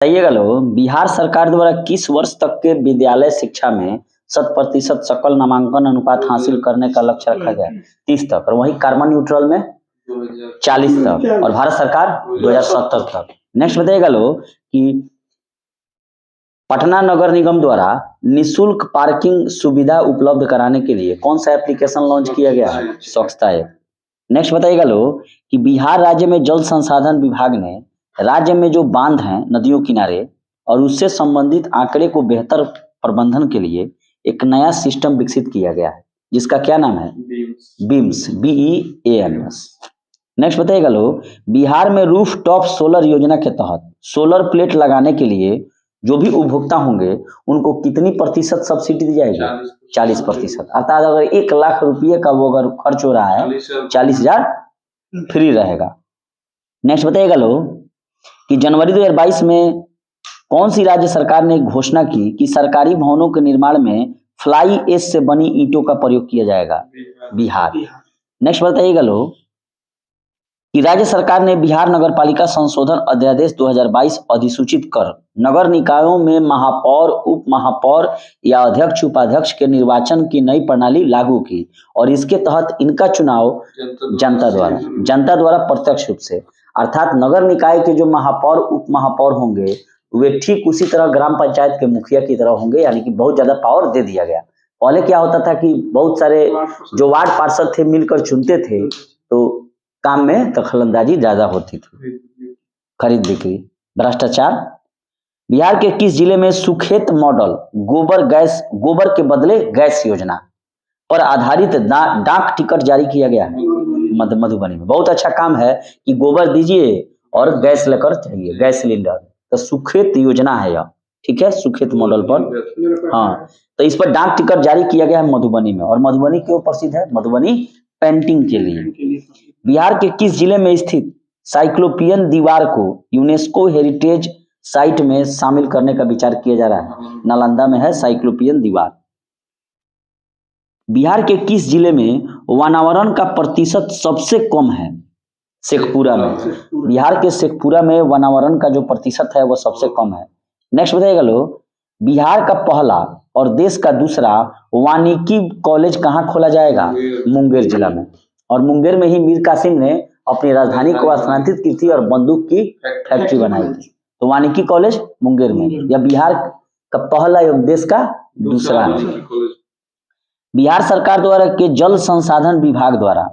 बताइएगा लोग, बिहार सरकार द्वारा किस वर्ष तक के विद्यालय शिक्षा में 100% सकल नामांकन अनुपात हासिल करने का लक्ष्य रखा गया है? 30 तक, और वहीं कार्बन न्यूट्रल में 40 तक, और भारत सरकार 2070 तक। नेक्स्ट बताइएगा लोग कि पटना नगर निगम द्वारा निःशुल्क पार्किंग सुविधा उपलब्ध कराने के लिए कौन सा एप्लीकेशन लॉन्च किया गया है? स्वच्छता ऐप। नेक्स्ट बताइएगा लोग कि बिहार राज्य में जल संसाधन विभाग ने राज्य में जो बांध हैं नदियों किनारे और उससे संबंधित आंकड़े को बेहतर प्रबंधन के लिए एक नया सिस्टम विकसित किया गया है, जिसका क्या नाम है? Beams, BEAMS। नेक्स्ट बताइएगा लोग, बिहार में रूफ टॉप सोलर योजना के तहत सोलर प्लेट लगाने के लिए जो भी उपभोक्ता होंगे उनको कितनी प्रतिशत सब्सिडी दी जाएगी? 40%। अर्थात अगर 1 लाख रुपये का वो अगर खर्च हो रहा है, 40,000 फ्री रहेगा। नेक्स्ट बताइएगा लोग कि जनवरी 2022 में कौन सी राज्य सरकार ने घोषणा की कि सरकारी भवनों के निर्माण में फ्लाई एश से बनी ईंटों का प्रयोग किया जाएगा? बिहार। नेक्स्ट बताइएगा लोग कि राज्य सरकार ने बिहार नगर पालिका संशोधन अध्यादेश 2022 अधिसूचित कर नगर निकायों में महापौर, उप महापौर या अध्यक्ष उपाध्यक्ष के निर्वाचन की नई प्रणाली लागू की, और इसके तहत इनका चुनाव जनता द्वारा प्रत्यक्ष रूप से, अर्थात नगर निकाय के जो महापौर उप महापौर होंगे वे ठीक उसी तरह ग्राम पंचायत के मुखिया की तरह होंगे, यानी कि बहुत ज्यादा पावर दे दिया गया। पहले क्या होता था कि बहुत सारे जो वार्ड पार्षद थे मिलकर चुनते थे, तो काम में दखलंदाजी ज्यादा होती थी। खरीद बिक्री, भ्रष्टाचार। बिहार के किस जिले में सुखेत मॉडल गोबर के बदले गैस योजना पर आधारित डाक टिकट जारी किया गया है? मधुबनी में। बहुत अच्छा काम है कि गोबर दीजिए और गैस लेकर चाहिए, गैस सिलेंडर। तो सुखेत योजना है यह, ठीक है, सुखेत मॉडल पर। हाँ, तो इस पर डाक टिकट जारी किया गया है मधुबनी में। और मधुबनी क्यों प्रसिद्ध है? मधुबनी पेंटिंग के लिए। बिहार के किस जिले में स्थित साइक्लोपियन दीवार को यूनेस्को हेरिटेज साइट में शामिल करने का विचार किया जा रहा है? नालंदा में है साइक्लोपियन दीवार। बिहार के किस जिले में वनावरण का प्रतिशत सबसे कम है? शेखपुरा में। बिहार के शेखपुरा में वनावरण का जो प्रतिशत है वो सबसे कम है। नेक्स्ट बताइएगा लोग, बिहार का पहला और देश का दूसरा वानिकी कॉलेज कहाँ खोला जाएगा? मुंगेर जिला में। और मुंगेर में ही मीर कासिम ने अपनी राजधानी को स्थानांतरित की थी और बंदूक की फैक्ट्री बनाई थी। तो वानिकी कॉलेज मुंगेर में। यह बिहार का पहला एवं देश का दूसरा है। बिहार सरकार द्वारा के जल संसाधन विभाग द्वारा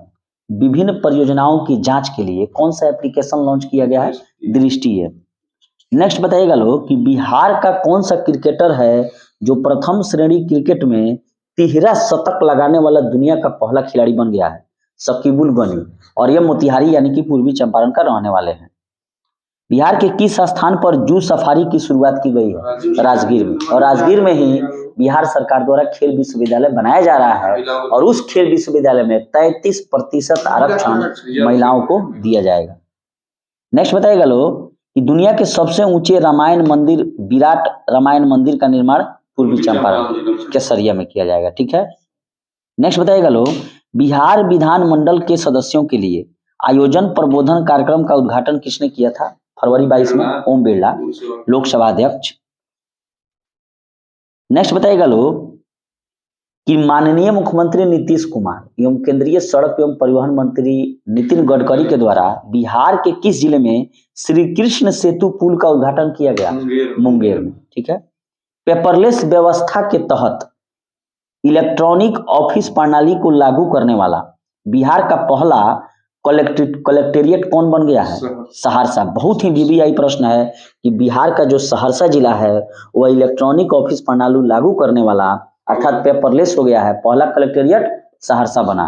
विभिन्न परियोजनाओं की जांच के लिए कौन सा एप्लीकेशन लॉन्च किया गया है? दृष्टि ऐप। नेक्स्ट बताइएगा लोग कि बिहार का कौन सा क्रिकेटर है जो प्रथम श्रेणी क्रिकेट में 13 शतक लगाने वाला दुनिया का पहला खिलाड़ी बन गया है? शकीबुल गनी। और यह मोतिहारी यानी कि पूर्वी चंपारण का रहने वाले हैं। बिहार के किस स्थान पर जू सफारी की शुरुआत की गई है? राजगीर में। और राजगीर में ही बिहार सरकार द्वारा खेल विश्वविद्यालय बनाया जा रहा है, और उस खेल विश्वविद्यालय में 33% आरक्षण महिलाओं को दिया जाएगा। नेक्स्ट बताइएगा लोग कि दुनिया के सबसे ऊंचे रामायण मंदिर विराट रामायण मंदिर का निर्माण पूर्वी चंपारण केसरिया में किया जाएगा, ठीक है। नेक्स्ट बताइएगा लोग, बिहार विधानमंडल के सदस्यों के लिए आयोजन प्रबोधन कार्यक्रम का उद्घाटन किसने किया था? फरवरी 22 में ओम बिरला, लोकसभा अध्यक्ष। नेक्स्ट बताइएगा लोग कि माननीय मुख्यमंत्री नीतीश कुमार एवं केंद्रीय सड़क एवं परिवहन मंत्री नितिन गडकरी के द्वारा बिहार के किस जिले में श्री कृष्ण सेतु पुल का उद्घाटन किया गया? मुंगेर में, ठीक है। पेपरलेस व्यवस्था के तहत इलेक्ट्रॉनिक ऑफिस प्रणाली को लागू करने वाला बिहार का पहला कलेक्टेरिएट कौन बन गया है? सहरसा। बहुत ही वीवीआई प्रश्न है कि बिहार का जो सहरसा जिला है वह इलेक्ट्रॉनिक ऑफिस प्रणाली लागू करने वाला अर्थात पेपरलेस हो गया है, पहला कलेक्टेरिएट सहरसा बना।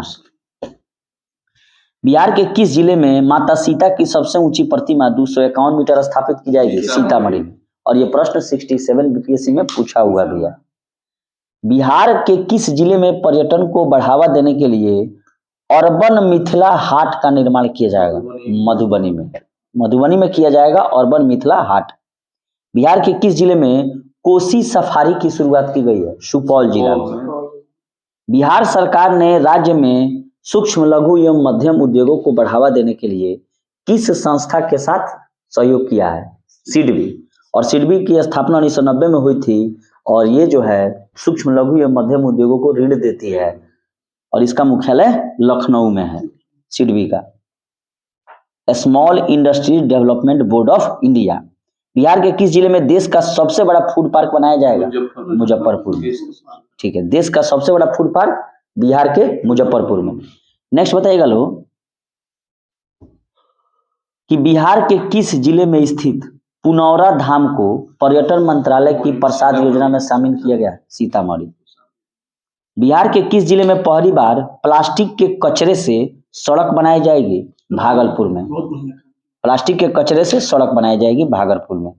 बिहार के किस जिले में माता सीता की सबसे ऊंची प्रतिमा 251 मीटर स्थापित की जाएगी? सीतामढ़ी में। और यह प्रश्न 67 बीपीएससी में पूछा हुआ भी है। बिहार के किस जिले में पर्यटन को बढ़ावा देने के लिए अर्बन मिथिला हाट का निर्माण किया जाएगा? मधुबनी में। मधुबनी में किया जाएगा अर्बन मिथिला हाट। बिहार के किस जिले में कोसी सफारी की शुरुआत की गई है? सुपौल जिला में। बिहार सरकार ने राज्य में सूक्ष्म लघु एवं मध्यम उद्योगों को बढ़ावा देने के लिए किस संस्था के साथ सहयोग किया है? सिडबी। और सिडबी की स्थापना 1990 में हुई थी और ये जो है सूक्ष्म लघु एवं मध्यम उद्योगों को ऋण देती है और इसका मुख्यालय लखनऊ में है सिडबी का। Small industries development board of India. Bihar के किस जिले में देश का सबसे बड़ा फूड पार्क बनाया जाएगा? मुजफ्फरपुर में। ठीक है, देश का सबसे बड़ा फूड पार्क बिहार के मुजफ्फरपुर में। नेक्स्ट बताइएगा लोग कि बिहार के किस जिले में स्थित पुनौरा धाम को पर्यटन मंत्रालय की प्रसाद योजना में शामिल किया गया? सीतामढ़ी। बिहार के किस जिले में पहली बार प्लास्टिक के कचरे से सड़क बनाई जाएगी? भागलपुर में। प्लास्टिक के कचरे से सड़क बनाई जाएगी भागलपुर में।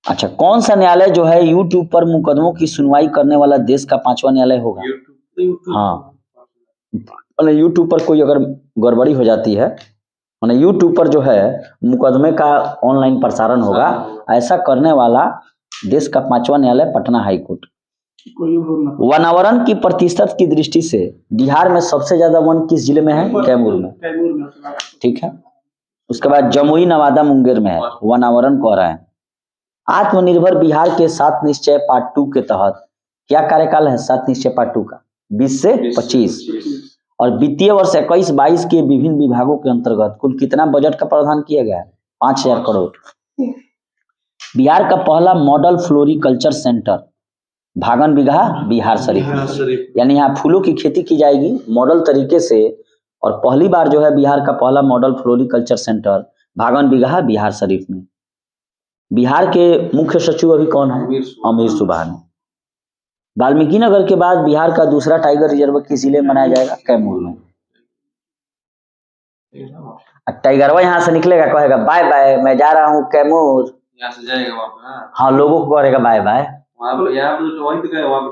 अच्छा, कौन सा न्यायालय जो है यूट्यूब पर मुकदमों की सुनवाई करने वाला देश का 5वां न्यायालय होगा? हाँ, यूट्यूब पर कोई अगर गड़बड़ी हो जाती है, मैंने यूट्यूब पर जो है मुकदमे का ऑनलाइन प्रसारण होगा, ऐसा करने वाला देश का 5वां न्यायालय पटना हाई कोर्ट। वनावरण की प्रतिशत की दृष्टि से बिहार में सबसे ज्यादा वन किस जिले में है? कैमूर में। ठीक है, उसके बाद जमुई, नवादा, मुंगेर में है वनावरण कह रहे हैं। आत्मनिर्भर बिहार के 7 निश्चय पार्ट 2 के तहत क्या कार्यकाल है? 7 निश्चय पार्ट 2 का 20 से 25 और वित्तीय वर्ष 21-22 के विभिन्न विभागों के अंतर्गत कुल कितना बजट का प्रावधान किया गया है? 5000 करोड़। बिहार का पहला मॉडल फ्लोरिकल्चर सेंटर भागन बिगहा बिहार शरीफ में, यानी यहाँ फूलों की खेती की जाएगी मॉडल तरीके से। और पहली बार जो है बिहार का पहला मॉडल फ्लोरिकल्चर सेंटर भागन बिगहा बिहार शरीफ में। बिहार के मुख्य सचिव अभी कौन है? अमीर सुबहानी। वाल्मीकि नगर के बाद बिहार का दूसरा टाइगर रिजर्व किस जिले में बनाया जाएगा? कैमूर में। टाइगरवा यहाँ से निकलेगा, कहेगा बाय बाय मैं जा रहा हूँ कैमूर, यहाँ से जाएगा वहाँ। हाँ, लोगों को कहेगा बाय बाय। वहाँ पे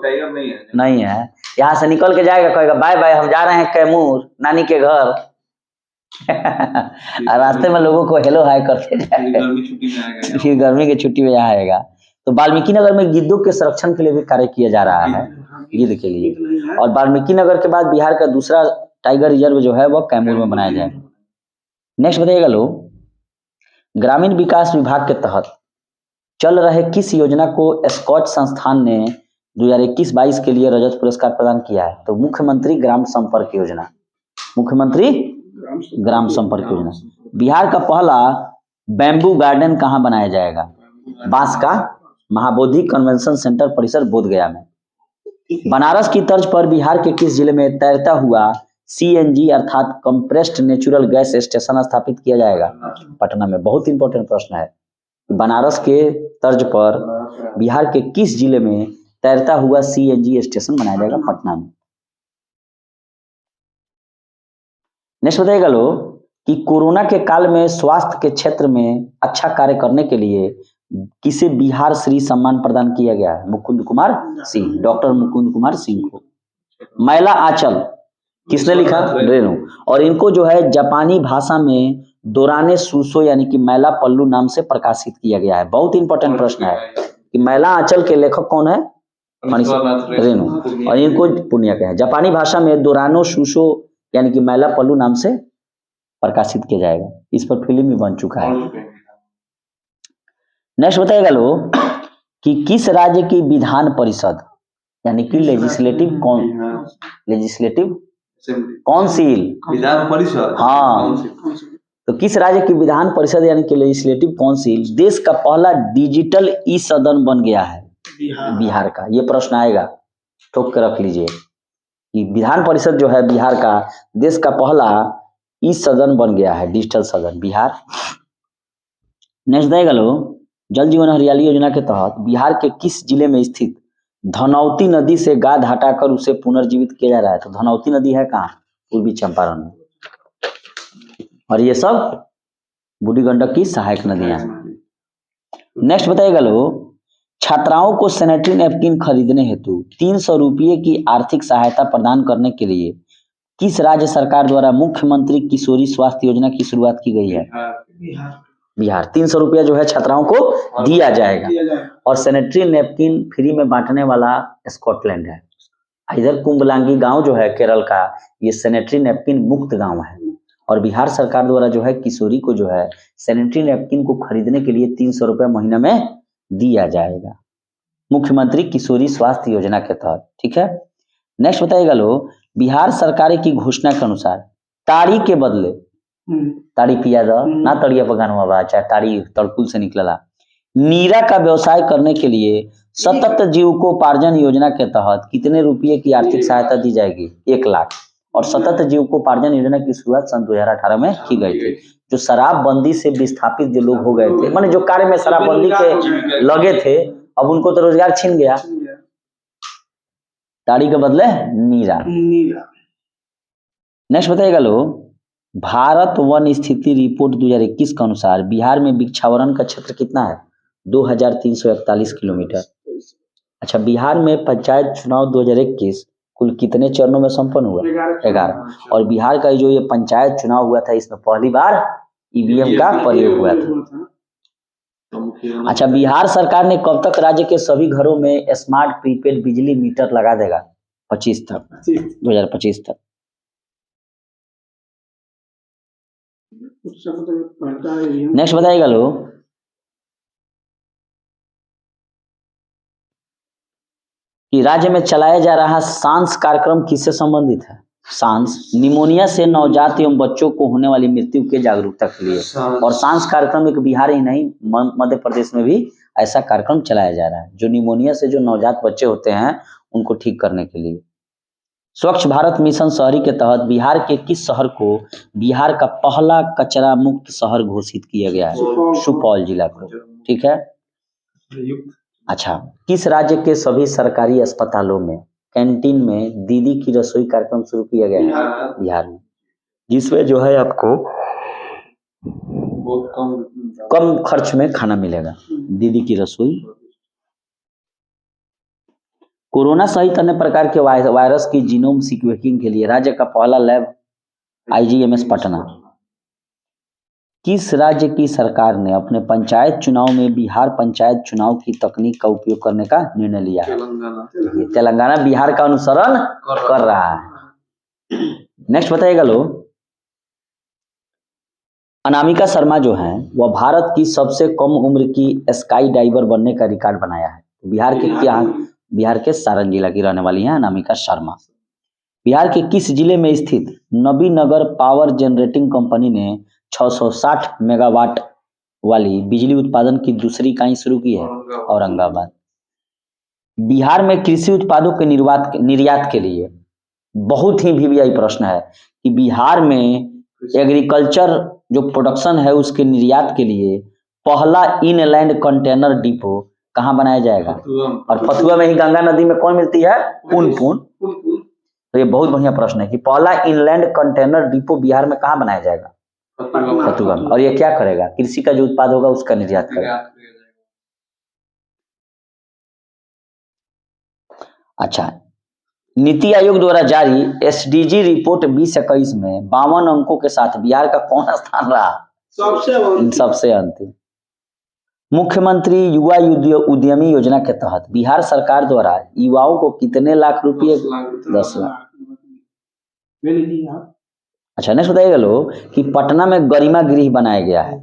टाइगर नहीं है, यहाँ से निकल के जाएगा, कहेगा बाय बाय हम जा रहे हैं कैमूर नानी के घर। रास्ते में लोगों को हेलो हाय करते जाएगा, फिर गर्मी की छुट्टी में यहाँ आएगा। तो वाल्मीकि नगर में गिद्धों के संरक्षण के लिए भी कार्य किया जा रहा है, गिद्ध के लिए। और वाल्मीकि नगर के बाद बिहार का दूसरा टाइगर रिजर्व जो है वह कैमूर में बनाया जाएगा। नेक्स्ट बताइएगा लोग, ग्रामीण विकास विभाग के तहत चल रहे किस योजना को स्कॉच संस्थान ने 2021-22 के लिए रजत पुरस्कार प्रदान किया है? तो मुख्यमंत्री ग्राम संपर्क योजना। मुख्यमंत्री ग्राम संपर्क योजना। बिहार का पहला बैम्बू गार्डन कहाँ बनाया जाएगा? बांस का महाबोधि कन्वेंशन सेंटर परिसर बोधगया में। बनारस की तर्ज पर बिहार के किस जिले में तैरता हुआ CNG अर्थात कंप्रेस्ड नेचुरल गैस स्टेशन स्थापित किया जाएगा? पटना में। बहुत इंपॉर्टेंट प्रश्न है, बनारस के तर्ज पर बिहार के किस जिले में तैरता हुआ CNG स्टेशन बनाया जाएगा? पटना में। नेक्स्ट बताइएगा लोग कि कोरोना के काल में स्वास्थ्य के क्षेत्र में अच्छा कार्य करने के लिए किसे बिहार श्री सम्मान प्रदान किया गया है? मुकुंद कुमार सिंह, डॉक्टर मुकुंद कुमार सिंह को। मैला आंचल किसने लिखा? रेणु। और इनको जो है जापानी भाषा में दोराने सुसो यानी कि मैला पल्लू नाम से प्रकाशित किया गया है। बहुत इंपॉर्टेंट प्रश्न है कि मैला आंचल के लेखक कौन है? रेणु। और इनको पुण्य के हैं। जापानी भाषा में दोरानो सुसो यानी कि मैला पल्लू नाम से प्रकाशित किया जाएगा। इस पर फिल्म भी बन चुका है। नेक्स्ट बताइएगा लोग कि किस राज्य की विधान परिषद यानी कि लेजिस्लेटिव काउंसिल, विधान परिषद, हाँ, तो किस राज्य की विधान परिषद यानी कि लेजिस्लेटिव काउंसिल देश का पहला डिजिटल ई सदन बन गया है? बिहार का। ये प्रश्न आएगा, ठोक के रख लीजिए कि विधान परिषद जो है बिहार का देश का पहला ई सदन बन गया है, डिजिटल सदन, बिहार। नेक्स्ट देगा लोग, जल जीवन हरियाली योजना के तहत बिहार के किस जिले में स्थित धनौती नदी से गाद हटाकर उसे पुनर्जीवित किया जा रहा है? तो धनौती नदी है कहाँ? पूर्वी चंपारण में। और ये सब बूढ़ी गंडक की सहायक नदियां हैं। नेक्स्ट बताइएगा लोग, छात्राओं को सैनिटरी नैपकिन खरीदने हेतु 300 रुपये की आर्थिक सहायता प्रदान करने के लिए किस राज्य सरकार द्वारा मुख्यमंत्री किशोरी स्वास्थ्य योजना की शुरुआत की गई है? बिहार। 300 रुपया जो है छात्राओं को दिया जाएगा। और सैनिटरी नैपकिन फ्री में बांटने वाला स्कॉटलैंड है। इधर कुंबलांगी गांव जो है केरल का, ये सैनिटरी नैपकिन मुक्त गांव है। और बिहार सरकार द्वारा जो है किशोरी को जो है सैनिटरी नैपकिन को खरीदने के लिए 300 रुपये महीना में दिया जाएगा, मुख्यमंत्री किशोरी स्वास्थ्य योजना के तहत। ठीक है, नेक्स्ट बताइएगा लो, बिहार सरकार की घोषणा के अनुसार ताड़ी के बदले ताड़ी पिया दो ना तड़िया पकान हुआ चाहे ताड़ी तड़कुल से निकला, नीरा का व्यवसाय करने के लिए सतत जीविकोपार्जन योजना के तहत कितने रुपये की आर्थिक सहायता दी जाएगी? 1 लाख। और सतत जीविकोपार्जन योजना की शुरुआत सन 2018 में की गई थी। जो शराबबंदी से विस्थापित जो लोग हो गए थे, माने जो कार्य में शराबबंदी के लगे थे, अब उनको तो रोजगार छीन गया, ताड़ी के बदले नीरा। नेक्स्ट बताइएगा लो, भारत वन स्थिति रिपोर्ट 2021 के अनुसार बिहार में वृक्षावरण का क्षेत्र कितना है? 2341 किलोमीटर। अच्छा, बिहार में पंचायत चुनाव 2021 कुल कितने चरणों में संपन्न हुआ? 11। और बिहार का जो ये पंचायत चुनाव हुआ था, इसमें पहली बार ईवीएम का प्रयोग हुआ था। अच्छा, बिहार सरकार ने कब तक राज्य के सभी घरों में स्मार्ट प्रीपेड बिजली मीटर लगा देगा? 25 तक, 2025 तक। नेक्स्ट बताइएगा लो, कि राज्य में चलाया जा रहा सांस कार्यक्रम किससे संबंधित है? सांस निमोनिया से नवजात एवं बच्चों को होने वाली मृत्यु के जागरूकता के लिए। और सांस कार्यक्रम एक बिहार ही नहीं, मध्य प्रदेश में भी ऐसा कार्यक्रम चलाया जा रहा है, जो निमोनिया से जो नवजात बच्चे होते हैं उनको ठीक करने के लिए। स्वच्छ भारत मिशन शहरी के तहत बिहार के किस शहर को बिहार का पहला कचरा मुक्त शहर घोषित किया गया है? सुपौल जिला को। ठीक है। अच्छा, किस राज्य के सभी सरकारी अस्पतालों में कैंटीन में दीदी की रसोई कार्यक्रम शुरू किया गया है? बिहार में, जिसमें जो है आपको कम खर्च में खाना मिलेगा, दीदी की रसोई। कोरोना सहित अन्य प्रकार के वायरस की जीनोम सीक्वेंसिंग के लिए राज्य का पहला लैब आईजीएमएस पटना। किस राज्य की सरकार ने अपने पंचायत चुनाव में बिहार पंचायत चुनाव की तकनीक का उपयोग करने का निर्णय लिया है? तेलंगाना बिहार का अनुसरण कर रहा है। नेक्स्ट बताइएगा लो, अनामिका शर्मा जो है वह भारत की सबसे कम उम्र की स्काई डाइवर बनने का रिकॉर्ड बनाया है। बिहार के सारण जिला की रहने वाली हैं अनामिका शर्मा। बिहार के किस जिले में स्थित नबीनगर पावर जनरेटिंग कंपनी ने 660 मेगावाट वाली बिजली उत्पादन की दूसरी इकाई शुरू की है? औरंगाबाद। बिहार में कृषि उत्पादों के निर्यात के लिए बहुत ही वीवीआई प्रश्न है कि बिहार में एग्रीकल्चर जो प्रोडक्शन है उसके निर्यात के लिए पहला इनलैंड कंटेनर डिपो कहाँ बनाया जाएगा? और फतुआ में ही गंगा नदी में कौन मिलती है? पुनपुन। तो ये बहुत बढ़िया प्रश्न है कि पहला इनलैंड कंटेनर डिपो बिहार में कहाँ बनाया जाएगा? फतुआ में। और ये क्या करेगा? कृषि का जो उत्पाद होगा उसका निर्यात करेगा। अच्छा, नीति आयोग द्वारा जारी एसडीजी रिपोर्ट 2021 में 52 अंकों के साथ बिहार का कौन स्थान रहा? सबसे अंतिम। मुख्यमंत्री युवा उद्यमी योजना के तहत बिहार सरकार द्वारा युवाओं को कितने लाख रुपए? 10 लाख। अच्छा, नेक्स्ट बताइएगा लो कि पटना में गरिमा गृह बनाया गया है,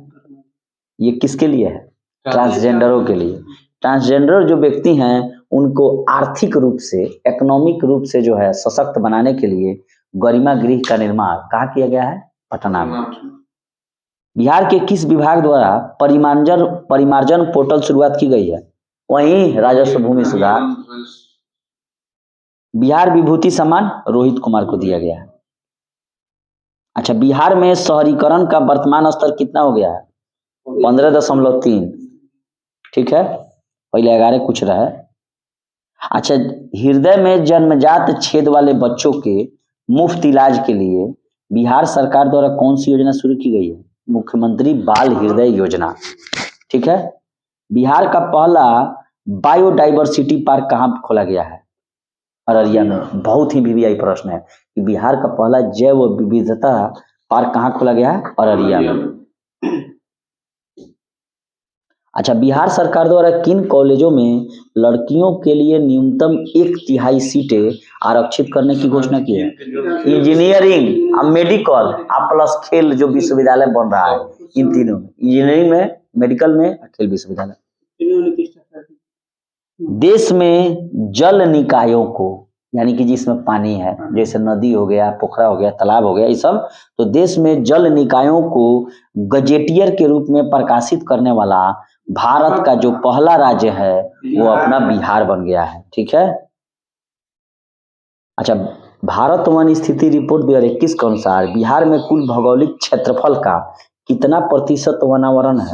ये किसके लिए है? ट्रांसजेंडरों के लिए। ट्रांसजेंडर जो व्यक्ति हैं उनको आर्थिक रूप से, इकोनॉमिक रूप से जो है सशक्त बनाने के लिए गरिमा गृह का निर्माण कहाँ किया गया है? पटना में। बिहार के किस विभाग द्वारा परिमार्जन पोर्टल शुरुआत की गई है? वहीं राजस्व भूमि सुधार। बिहार विभूति सम्मान रोहित कुमार को दिया गया है। अच्छा, बिहार में शहरीकरण का वर्तमान स्तर कितना हो गया है? 15.3। ठीक है, पहले 11 कुछ रहा है। अच्छा, हृदय में जन्मजात छेद वाले बच्चों के मुफ्त इलाज के लिए बिहार सरकार द्वारा कौन सी योजना शुरू की गई है? मुख्यमंत्री बाल हृदय योजना। ठीक है। बिहार का पहला बायोडाइवर्सिटी पार्क कहाँ खोला गया है? अररिया में। बहुत ही वीवीआई प्रश्न है कि बिहार का पहला जैव विविधता पार्क कहाँ खोला गया है? अररिया में। अच्छा, बिहार सरकार द्वारा किन कॉलेजों में लड़कियों के लिए न्यूनतम 1/3 सीटें आरक्षित करने की घोषणा की है? इंजीनियरिंग, अब मेडिकल, अब प्लस खेल जो विश्वविद्यालय बन रहा है, इन तीनों में, इंजीनियरिंग में, मेडिकल में, खेल विश्वविद्यालय। देश में जल निकायों को, यानी कि जिसमें पानी है, जैसे नदी हो गया, पोखरा हो गया, तालाब हो गया, ये सब, तो देश में जल निकायों को गजेटियर के रूप में प्रकाशित करने वाला भारत का जो पहला राज्य है वो अपना बिहार बन गया है। ठीक है। अच्छा, भारत वन स्थिति रिपोर्ट 2021 के अनुसार बिहार में कुल भौगोलिक क्षेत्रफल का कितना प्रतिशत वनावरण है?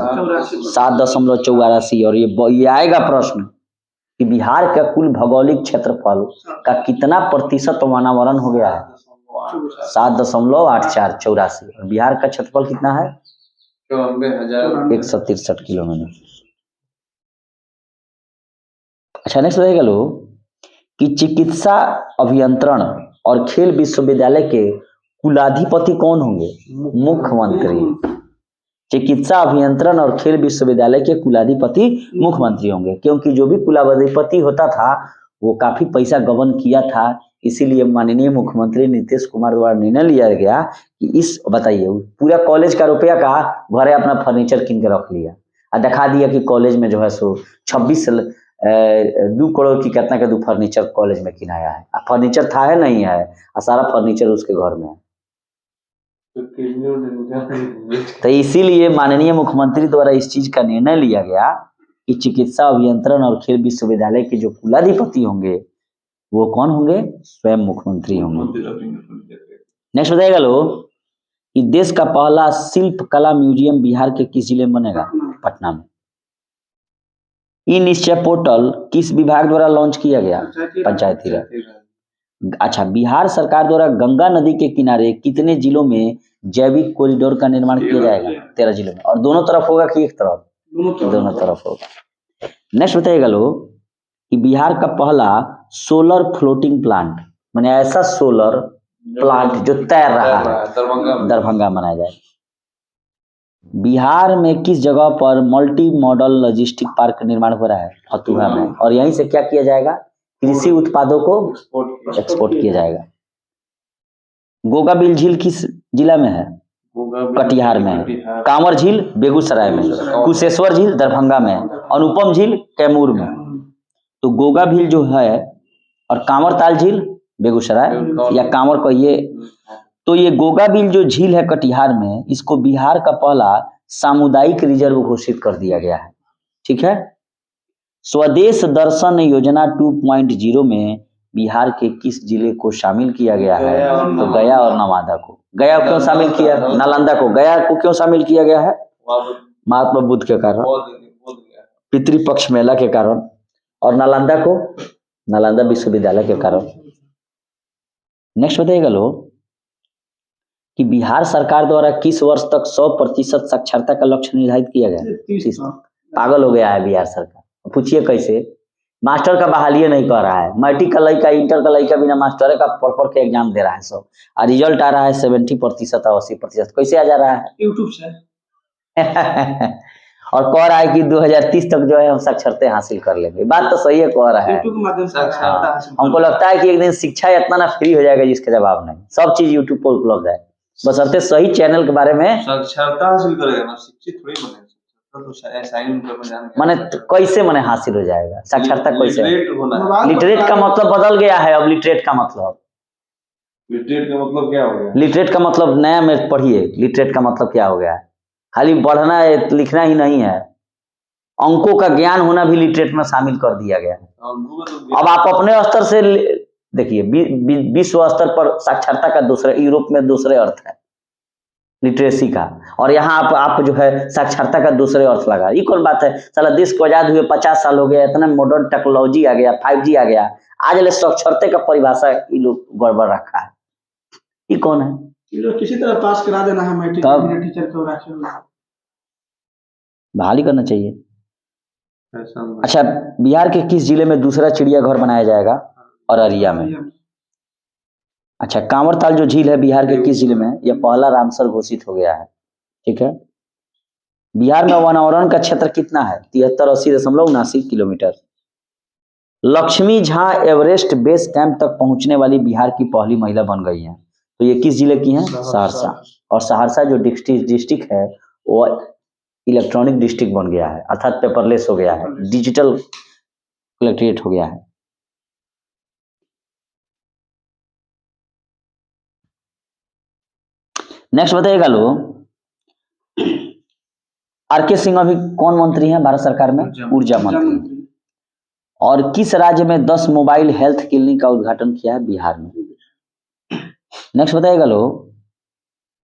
7.84। और ये आएगा प्रश्न कि बिहार का कुल भौगोलिक क्षेत्रफल का कितना प्रतिशत वनावरण हो गया है? 7.84, 84। और बिहार का क्षेत्रफल कितना है? 163 किलोमीटर। अच्छा, नेक्स्ट रहेगा लो कि चिकित्सा अभियंत्रण और खेल विश्वविद्यालय के कुलाधिपति कौन होंगे? मुख्यमंत्री। चिकित्सा अभियंत्रण और खेल विश्वविद्यालय के कुलाधिपति मुख्यमंत्री होंगे, क्योंकि जो भी कुलाधिपति होता था वो काफी पैसा गबन किया था, इसीलिए माननीय मुख्यमंत्री नीतीश कुमार द्वारा निर्णय लिया गया कि इस, बताइए, पूरा कॉलेज का रुपया का घरे अपना फर्नीचर किन के रख लिया और दिखा दिया कि कॉलेज में जो है सो 2 करोड़ की कितना का 2 फर्नीचर कॉलेज में किनाया है। फर्नीचर था है नहीं है, और सारा फर्नीचर उसके घर में है। तो इसीलिए माननीय मुख्यमंत्री द्वारा इस चीज का निर्णय लिया गया कि चिकित्सा अभियंत्रण और खेल विश्वविद्यालय के जो कुलाधिपति होंगे वो कौन होंगे? स्वयं मुख्यमंत्री होंगे। नेक्स्ट बताइएगा लो कि देश का पहला शिल्प कला म्यूजियम बिहार के किस जिले में बनेगा? पटना में। ई निश्चय पोर्टल किस विभाग द्वारा लॉन्च किया गया? पंचायती राज। अच्छा, बिहार सरकार द्वारा गंगा नदी के किनारे कितने जिलों में जैविक कॉरिडोर का निर्माण किया जाएगा? 13 जिलों में। और दोनों तरफ होगा कि एक तरफ? दोनों तरफ होगा। नेक्स्ट बताइएगा लो कि बिहार का पहला सोलर फ्लोटिंग प्लांट, माने ऐसा सोलर प्लांट जो तैर रहा है, दरभंगा बनाया जाएगा। बिहार में किस जगह पर मल्टी मॉडल लॉजिस्टिक पार्क का निर्माण हो रहा है? फतुहा में। और यहीं से क्या किया जाएगा? कृषि उत्पादों को एक्सपोर्ट किया जाएगा। गोगा बिल झील किस जिला में है? कटिहार में है। कांवर झील बेगूसराय में, कुशेश्वर झील दरभंगा में, अनुपम झील कैमूर में। तो गोगा झील जो है और कांवर ताल झील बेगूसराय या कांवर को ये, तो ये गोगा बिल जो झील है कटिहार में, इसको बिहार का पहला सामुदायिक रिजर्व घोषित कर दिया गया है। ठीक है। स्वदेश दर्शन योजना 2.0 में बिहार के किस जिले को शामिल किया गया है? तो गया और नवादा को। गया क्यों शामिल किया? नालंदा को। गया को क्यों शामिल किया गया है? महात्मा बुद्ध के कारण, पितृपक्ष मेला के कारण। और नालंदा को नालंदा विश्वविद्यालय के कारण। नेक्स्ट बताइएगा लो कि बिहार सरकार द्वारा किस वर्ष तक 100% साक्षरता का लक्ष्य निर्धारित किया गया? पागल हो गया है बिहार सरकार। पूछिए कैसे? मास्टर का बहाली नहीं कर रहा है। मैट्रिक का लड़का, इंटर का लड़का बिना मास्टर का पढ़ के एग्जाम दे रहा है सब, और रिजल्ट आ रहा है 70% और 80%। कैसे आ जा रहा है? यूट्यूब से। और कह रहा है कि 2030 तक जो है हम साक्षरता हासिल कर लेंगे। बात तो सही है, कह रहा है। यूट्यूब के माध्यम से हमको लगता है कि एक दिन शिक्षा इतना ना फ्री हो जाएगा जिसके जवाब नहीं। सब चीज यूट्यूब पर उपलब्ध है, बशर्ते सही चैनल के बारे में साक्षरता हासिल करेगा ना, शिक्षित थोड़ी बनेगा। माने कैसे माने हासिल हो जाएगा साक्षरता? कैसे? लिटरेट का मतलब बदल गया है। अब लिटरेट का मतलब क्या हो गया? लिटरेट का मतलब नया में पढ़िए। लिटरेट का मतलब क्या हो गया है? खाली पढ़ना है, लिखना ही नहीं है, अंकों का ज्ञान होना भी लिटरेट में शामिल कर दिया गया है। अब आप अपने स्तर से देखिए, विश्व स्तर पर साक्षरता का दूसरे, यूरोप में दूसरे अर्थ है लिटरेसी का, और यहाँ आप जो है साक्षरता का दूसरे अर्थ लगा। ये कौन बात है? साला देश को आजाद हुए 50 साल हो गया, इतना मॉडर्न टेक्नोलॉजी आ गया, 5G आ गया, आज ले साक्षरता का परिभाषा ये लोग गड़बड़ रखा है। ये कौन है? ये लोग किसी तरह पास करा देना है मैट्रिक टीचर को बहाली करना चाहिए। अच्छा, बिहार के किस जिले में दूसरा चिड़ियाघर बनाया जाएगा? अररिया में। अच्छा, कांवरताल जो झील है बिहार के किस जिले में? यह पहला रामसर घोषित हो गया है। ठीक है। बिहार में वनावरण का क्षेत्र कितना है? 7380.79 kilometre. Lakshmi Jha Everest base camp तक पहुंचने वाली बिहार की पहली महिला बन गई हैं। तो ये किस जिले की हैं? सहरसा। और सहरसा जो डिस्ट्रिक्ट है वो इलेक्ट्रॉनिक डिस्ट्रिक्ट बन गया है, अर्थात पेपरलेस हो गया है, डिजिटल कलेक्ट्रेट हो गया है। नेक्स्ट बताइएगा लो, आर.के. सिंह अभी कौन मंत्री हैं भारत सरकार में? ऊर्जा मंत्री। और किस राज्य में 10 मोबाइल हेल्थ क्लिनिक का उद्घाटन किया है? बिहार में। नेक्स्ट बताइएगा लो,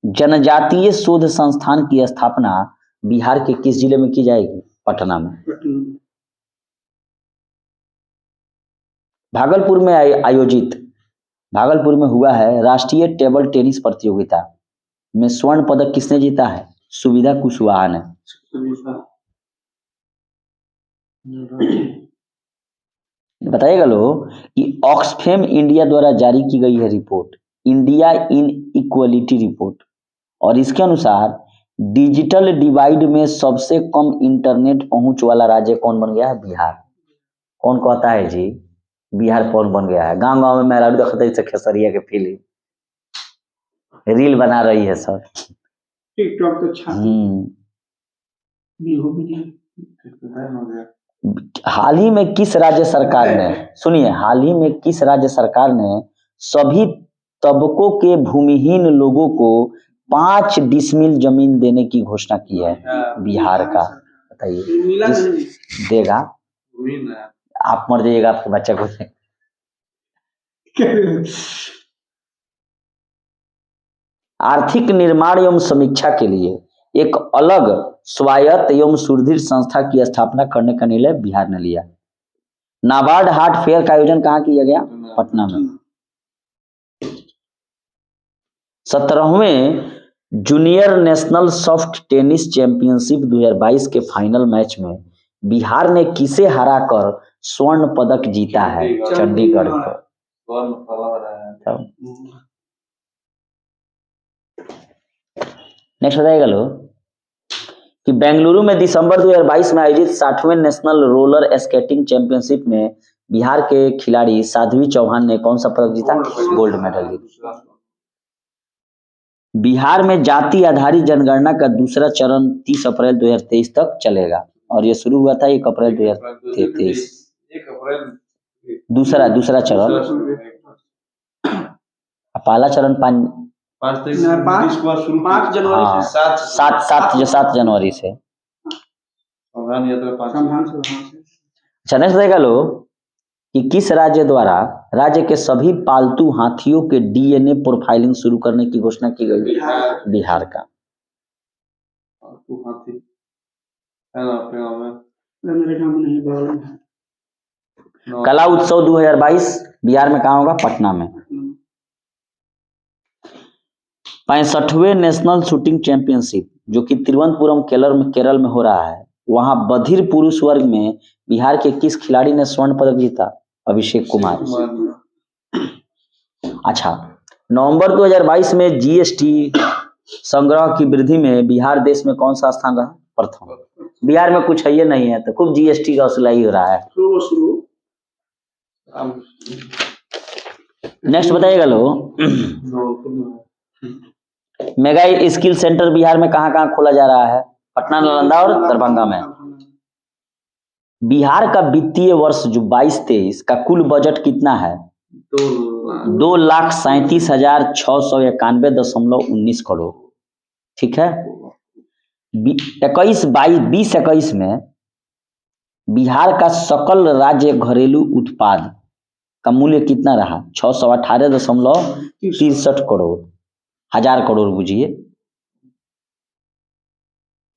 जनजातीय शोध संस्थान की स्थापना बिहार के किस जिले में की जाएगी? पटना में। भागलपुर में आयोजित भागलपुर में हुआ है राष्ट्रीय टेबल टेनिस प्रतियोगिता में स्वर्ण पदक किसने जीता है? सुविधा कुशवाहा ने। बताइएगा लो कि ऑक्सफैम इंडिया द्वारा जारी की गई है report, India in equality report, और इसके अनुसार डिजिटल डिवाइड में सबसे कम इंटरनेट पहुंच वाला राज्य कौन बन गया है? बिहार। कौन कहता है जी बिहार कौन बन गया है? गांव गांव में मेहरारू देखते हैं खेसरिया के फिल्म रील बना रही है सब, टिकटॉक तो अच्छा हाल ही में किस राज्य सरकार ने, सुनिए, हाल ही में किस राज्य सरकार ने सभी तबकों के भूमिहीन लोगों को 5 डिसमिल जमीन देने की घोषणा की है? बिहार का। बताइए देगा? आप मर जाइएगा, आपके बच्चे को। आर्थिक निर्माण एवं समीक्षा के लिए एक अलग स्वायत्त एवं सुदृढ़ संस्था की स्थापना करने का निर्णय बिहार ने लिया। नाबार्ड हार्ट फेयर का आयोजन कहाँ किया गया? पटना में। 17वें junior national soft tennis championship 2022 के फाइनल मैच में बिहार ने किसे हराकर स्वर्ण पदक जीता है? चंडीगढ़ को। नेक्स्ट बताइएगा लो कि बेंगलुरु में दिसंबर 2022 में आयोजित 60वें नेशनल रोलर स्केटिंग चैंपियनशिप में बिहार के खिलाड़ी साध्वी चौहान ने कौन सा पदक जीता? गोल्ड मेडल जीता। बिहार में जाति आधारित जनगणना का दूसरा चरण 30 अप्रैल 2023 तक चलेगा, और ये शुरू हुआ था 1 अप्रैल 2023। दूसरा चरण, पहला चरण 5 जनवरी से 7 जनवरी से। अच्छा नेक्स्ट देखा लो कि किस राज्य द्वारा राज्य के सभी पालतू हाथियों के डीएनए प्रोफाइलिंग शुरू करने की घोषणा की गई? बिहार का। कला उत्सव 2022 बिहार में कहाँ होगा? पटना में। 65वें नेशनल शूटिंग चैंपियनशिप जो कि तिरुवनंतपुरम केरल में हो रहा है, वहां बधिर पुरुष वर्ग में बिहार के किस खिलाड़ी ने स्वर्ण पदक जीता? अभिषेक कुमार। अच्छा, नवंबर 2022 में जीएसटी संग्रह की वृद्धि में बिहार देश में कौन सा स्थान रहा? प्रथम। बिहार में कुछ है ये नहीं है तो खूब जीएसटी का वसूलाई हो रहा है। नेक्स्ट बताइएगा लो, मेगा स्किल सेंटर बिहार में कहाँ खोला जा रहा है? पटना, नालंदा और दरभंगा में। बिहार का वित्तीय वर्ष जो 22-23 का कुल बजट कितना है? 2,37,691.19 करोड़। ठीक है। 20-21 में बिहार का सकल राज्य घरेलू उत्पाद का मूल्य कितना रहा? 618.63 करोड़, 1000 करोड़ बुझिए।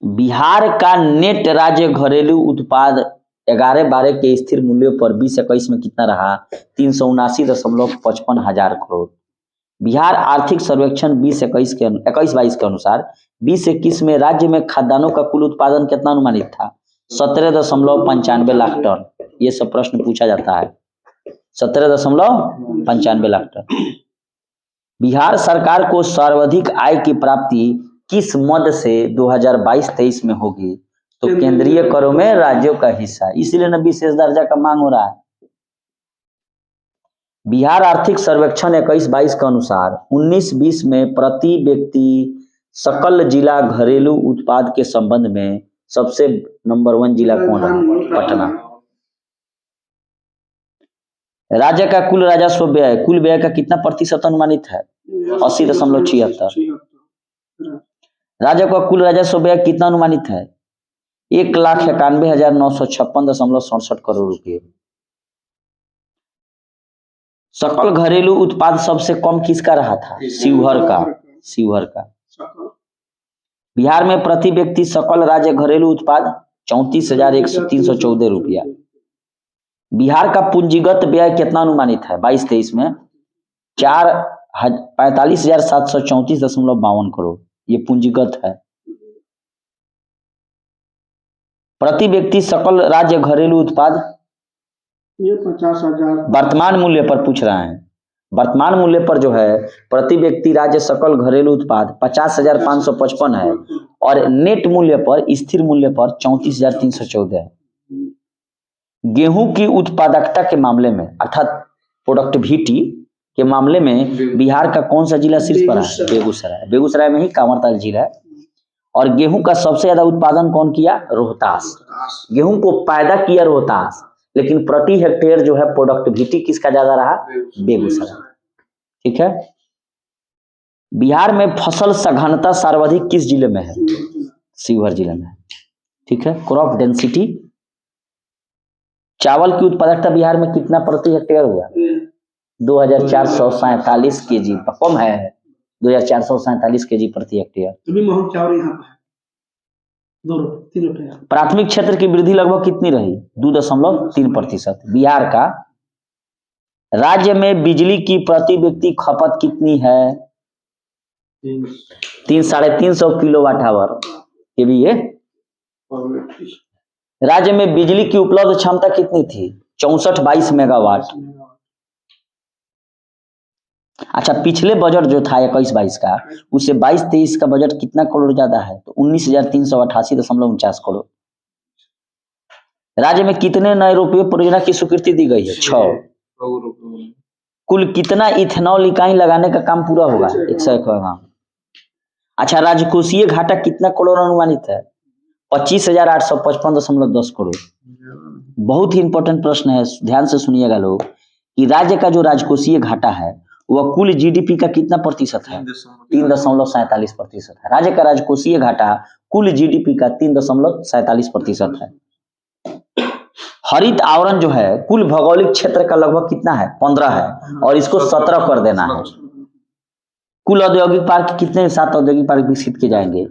बिहार का नेट राज्य घरेलू उत्पाद 11-12 के स्थिर मूल्य पर 20-21 में कितना रहा? 379.55 हजार करोड़। बिहार आर्थिक सर्वेक्षण 21-22 के अनुसार 20-21 में राज्य में खाद्यान्नों का कुल उत्पादन कितना अनुमानित था? 17.95 लाख टन। ये सब प्रश्न पूछा जाता है। 17.95 लाख टन। बिहार सरकार को सर्वाधिक आय की प्राप्ति किस मद से 2022-23 में होगी? तो केंद्रीय करों में राज्यों का हिस्सा, इसीलिए ना विशेष दर्जा का मांग हो रहा है। बिहार आर्थिक सर्वेक्षण 21-22 के अनुसार 19-20 में प्रति व्यक्ति सकल जिला घरेलू उत्पाद के संबंध में सबसे नंबर 1 जिला कौन रहा? पटना। राज्य का कुल राजस्व व्यय, कुल व्यय का कितना प्रतिशत अनुमानित है? 80.76। राज्य का कुल राजस्व व्यय कितना अनुमानित है? 1,91,956.67 करोड़ रुपए। सकल घरेलू उत्पाद सबसे कम किसका रहा था? शिवहर का। बिहार में प्रति व्यक्ति सकल राज्य घरेलू उत्पाद 34,314 रुपया। बिहार का पूंजीगत व्यय कितना अनुमानित है 22-23 में? 45,734.52 करोड़, ये पूंजीगत है। प्रति व्यक्ति सकल राज्य घरेलू उत्पाद ये 50,000 वर्तमान मूल्य पर पूछ रहे हैं। वर्तमान मूल्य पर जो है प्रति व्यक्ति राज्य सकल घरेलू उत्पाद 50,555 है और नेट मूल्य पर, स्थिर मूल्य पर 34,314 है। गेहूं की उत्पादकता के मामले में अर्थात प्रोडक्टिविटी के मामले में बिहार का कौन सा जिला शीर्ष पर है? बेगूसराय। बेगूसराय में ही कांवरताल जिला है। और गेहूं का सबसे ज्यादा उत्पादन कौन किया? रोहतास। गेहूं को पैदा किया रोहतास, लेकिन प्रति हेक्टेयर जो है प्रोडक्टिविटी किसका ज्यादा रहा? बेगूसराय। ठीक है। बिहार में फसल सघनता सर्वाधिक किस जिले में है? शिवहर जिले में। ठीक है। क्रॉप डेंसिटी, चावल की उत्पादकता बिहार में कितना प्रति हेक्टेयर हुआ? 2,447 केजी, कम है 2,447 केजी प्रति हेक्टेयर। चावल यहाँ पे 2-3 रुपए। प्राथमिक क्षेत्र की वृद्धि लगभग कितनी रही? 2.3%। बिहार का राज्य में बिजली की प्रति व्यक्ति खपत कितनी है? 350 किलोवाट आवर। ये भी है। राज्य में बिजली की उपलब्ध क्षमता कितनी थी? 64-22 मेगावाट। अच्छा, पिछले बजट जो था 21-22 का, उससे 22-23 का बजट कितना करोड़ ज्यादा है? तो 19,388.49 करोड़। राज्य में कितने नए रोपवे परियोजना की स्वीकृति दी गई है? 6। कुल कितना इथेनॉल इकाई लगाने का काम पूरा होगा? 101 काम। अच्छा, राजकोषीय घाटा कितना करोड़ अनुमानित है? 25,855.10 करोड़। बहुत ही इंपॉर्टेंट प्रश्न है, ध्यान से सुनिएगा लोग, कि राज्य का जो राजकोषीय घाटा है वह कुल जीडीपी का कितना प्रतिशत है? 3.47% है। राज्य का राजकोषीय घाटा कुल जीडीपी का 3.47% है। हरित आवरण जो है कुल भौगोलिक क्षेत्र का लगभग कितना है? 15 है, और इसको 17 कर देना है। कुल औद्योगिक पार्क कितने? 7 औद्योगिक पार्क विकसित किए जाएंगे।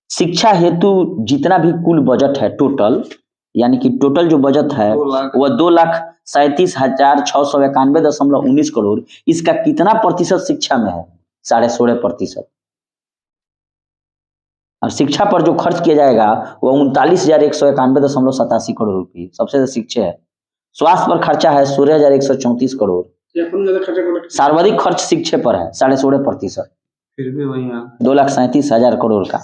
शिक्षा हेतु जितना भी कुल बजट है टोटल, यानी कि टोटल जो बजट है वह 2,37,691.19 करोड़। इसका कितना प्रतिशत शिक्षा में है? 16.5%। और शिक्षा पर जो खर्च किया जाएगा वह 39,191.87 करोड़ रुपये, सबसे ज्यादा शिक्षा है। स्वास्थ्य पर खर्चा है 16,134 करोड़। सर्वाधिक खर्च शिक्षा पर है 16.5%। फिर भी वही 2,37,000 करोड़ का।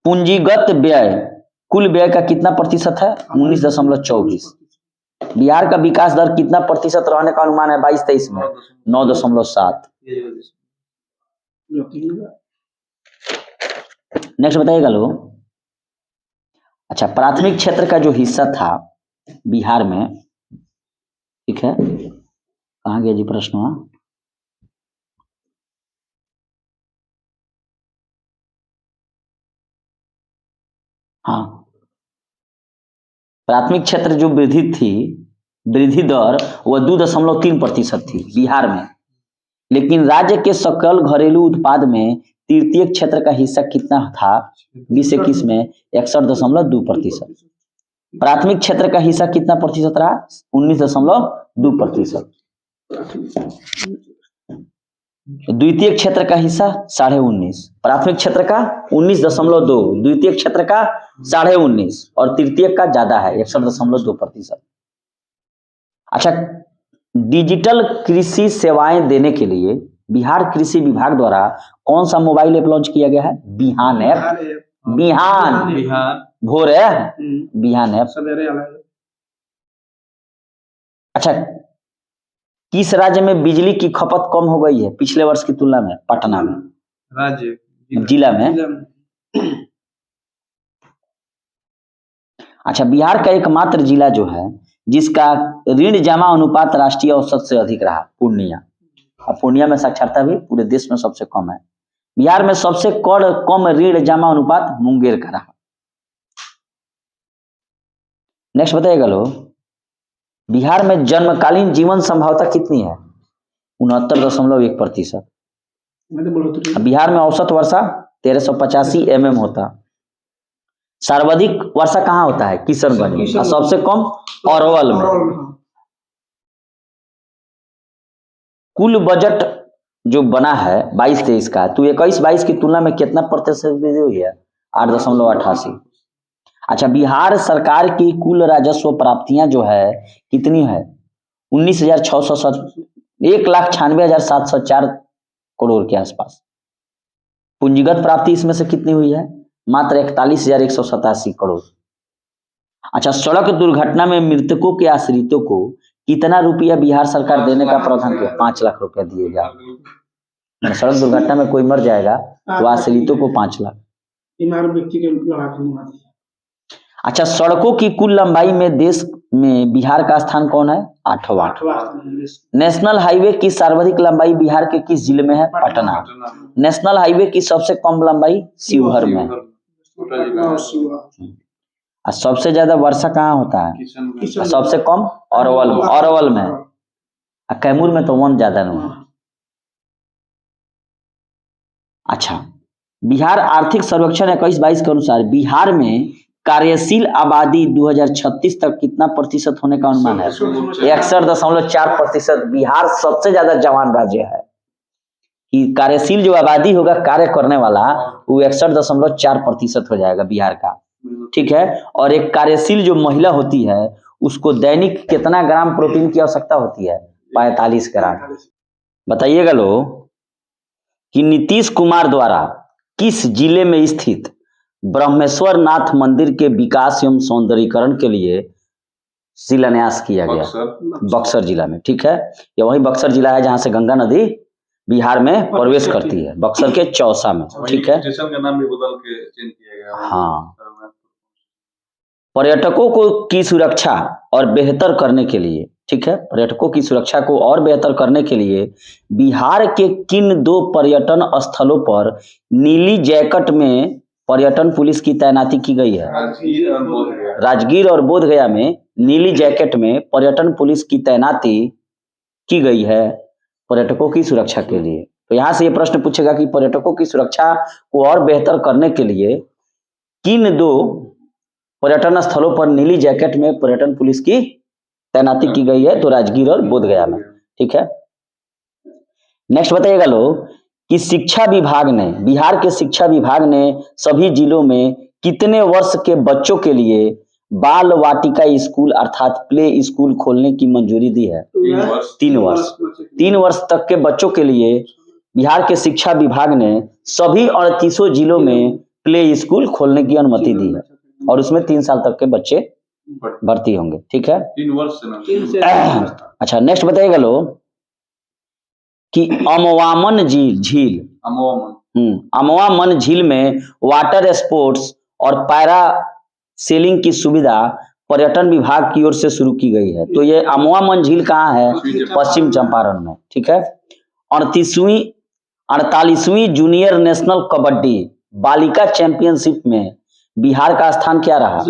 पूंजीगत व्यय कुल व्यय का कितना प्रतिशत है? 19.24। बिहार का विकास दर कितना प्रतिशत रहने का अनुमान है 22-23 में? 9.7। नेक्स्ट बताइएगा लोग। अच्छा, प्राथमिक क्षेत्र का जो हिस्सा था बिहार में, ठीक है, कहाँ गया जी प्रश्न? हाँ, प्राथमिक क्षेत्र जो वृद्धि थी, वृद्धि दर वह 2.3% थी बिहार में। लेकिन राज्य के सकल घरेलू उत्पाद में तृतीय क्षेत्र का हिस्सा कितना था 20-21 में? 61.2%। प्राथमिक क्षेत्र का हिस्सा कितना प्रतिशत रहा? 19.2%। द्वितीय क्षेत्र का हिस्सा 19.5, प्राथमिक क्षेत्र का 19.2, द्वितीय क्षेत्र का 19.5 और तृतीय का ज्यादा है 61.2%। अच्छा, डिजिटल कृषि सेवाएं देने के लिए बिहार कृषि विभाग द्वारा कौन सा मोबाइल ऐप लॉन्च किया गया है? बिहान ऐप। बिहान, बिहार भोर है, बिहान ऐप। सवेरे अलग। अच्छा, किस राज्य में बिजली की खपत कम हो गई है पिछले वर्ष की तुलना में? पटना में। राज्य जिला में। अच्छा, बिहार का एकमात्र जिला जो है जिसका ऋण जमा अनुपात राष्ट्रीय औसत से अधिक रहा, पूर्णिया। और पूर्णिया में साक्षरता भी पूरे देश में सबसे कम है। बिहार में सबसे कम ऋण जमा अनुपात मुंगेर का रहा। नेक्स्ट बताइएगा लो, बिहार में जन्मकालीन जीवन संभावता कितनी है? 69.1%। बिहार में औसत वर्षा 1385 mm होता। सर्वाधिक वर्षा कहाँ होता है? किशनगंज। और सबसे कम अरवल में। कुल बजट जो बना है 22-23 का, तो 21-22 की तुलना में कितना प्रतिशत वृद्धि हुई है? 8.88। अच्छा, बिहार सरकार की कुल राजस्व प्राप्तियां जो है कितनी है? 1,96,704 करोड़ के आसपास। पूंजीगत प्राप्ति इसमें से कितनी हुई है? मात्र 41,187 करोड़। अच्छा, सड़क दुर्घटना में मृतकों के आश्रितों को कितना रुपया बिहार सरकार देने का प्रावधान किया? 5 लाख रुपया दिए जाए। सड़क दुर्घटना में कोई मर जाएगा तो आश्रितों को 5 लाख। व्यक्ति के लड़ा के। अच्छा, सड़कों की कुल लंबाई में देश में बिहार का स्थान कौन है? 8वां। नेशनल हाईवे की सर्वाधिक लंबाई बिहार के किस जिले में है? पटना। नेशनल हाईवे की सबसे कम लंबाई शिवहर में। और सबसे ज्यादा वर्षा कहाँ होता है? सबसे कम अरवल में। कैमूर में तो 1 ज्यादा नहीं है। अच्छा, बिहार आर्थिक सर्वेक्षण 21-22 के अनुसार बिहार में कार्यशील आबादी 2036 तक कितना प्रतिशत होने का अनुमान है? 61.4%। बिहार सबसे ज्यादा जवान राज्य है कि कार्यशील जो आबादी होगा, कार्य करने वाला, वो 61.4% हो जाएगा बिहार का। ठीक है। और एक कार्यशील जो महिला होती है उसको दैनिक कितना ग्राम प्रोटीन की आवश्यकता होती है? 45 ग्राम। बताइएगा लो कि नीतीश कुमार द्वारा किस जिले में स्थित ब्रह्मेश्वर नाथ मंदिर के विकास एवं सौंदर्यीकरण के लिए शिलान्यास किया गया? बक्सर जिला में। ठीक है, ये वही बक्सर जिला है जहां से गंगा नदी बिहार में प्रवेश करती है, बक्सर के चौसा में। ठीक है, स्टेशन का नाम भी बदल के चेंज किया गया। हाँ। पर्यटकों को की सुरक्षा और बेहतर करने के लिए, ठीक है, पर्यटकों की सुरक्षा को और बेहतर करने के लिए बिहार के किन 2 पर्यटन स्थलों पर नीली जैकेट में पर्यटन पुलिस की तैनाती की गई है? राजगीर और बोधगया में नीली जैकेट में पर्यटन पुलिस की तैनाती की गई है पर्यटकों की सुरक्षा के लिए। तो यहां से ये प्रश्न पूछेगा कि पर्यटकों की सुरक्षा को और बेहतर करने के लिए किन 2 पर्यटन स्थलों पर नीली जैकेट में पर्यटन पुलिस की तैनाती की गई है? तो राजगीर और बोधगया में। ठीक है, नेक्स्ट बताइएगा लोग कि शिक्षा विभाग ने, बिहार के शिक्षा विभाग ने सभी जिलों में कितने वर्ष के बच्चों के लिए बाल वाटिका स्कूल अर्थात प्ले स्कूल खोलने की मंजूरी दी है? 3 वर्ष। 3 वर्ष तक के बच्चों के लिए बिहार के शिक्षा विभाग ने सभी 38 जिलों में प्ले स्कूल खोलने की अनुमति दी है और उसमें 3 साल तक के बच्चे भर्ती होंगे। ठीक है, 3 वर्ष से। अच्छा, नेक्स्ट बताइएगा लोग कि अमवामन झील अमवामन झील में वाटर स्पोर्ट्स और पैरा सेलिंग की सुविधा पर्यटन विभाग की ओर से शुरू की गई है। तो ये अमवामन झील कहाँ है? पश्चिम चंपारण में। ठीक है, 48वीं जूनियर नेशनल कबड्डी बालिका चैंपियनशिप में बिहार का स्थान क्या रहा?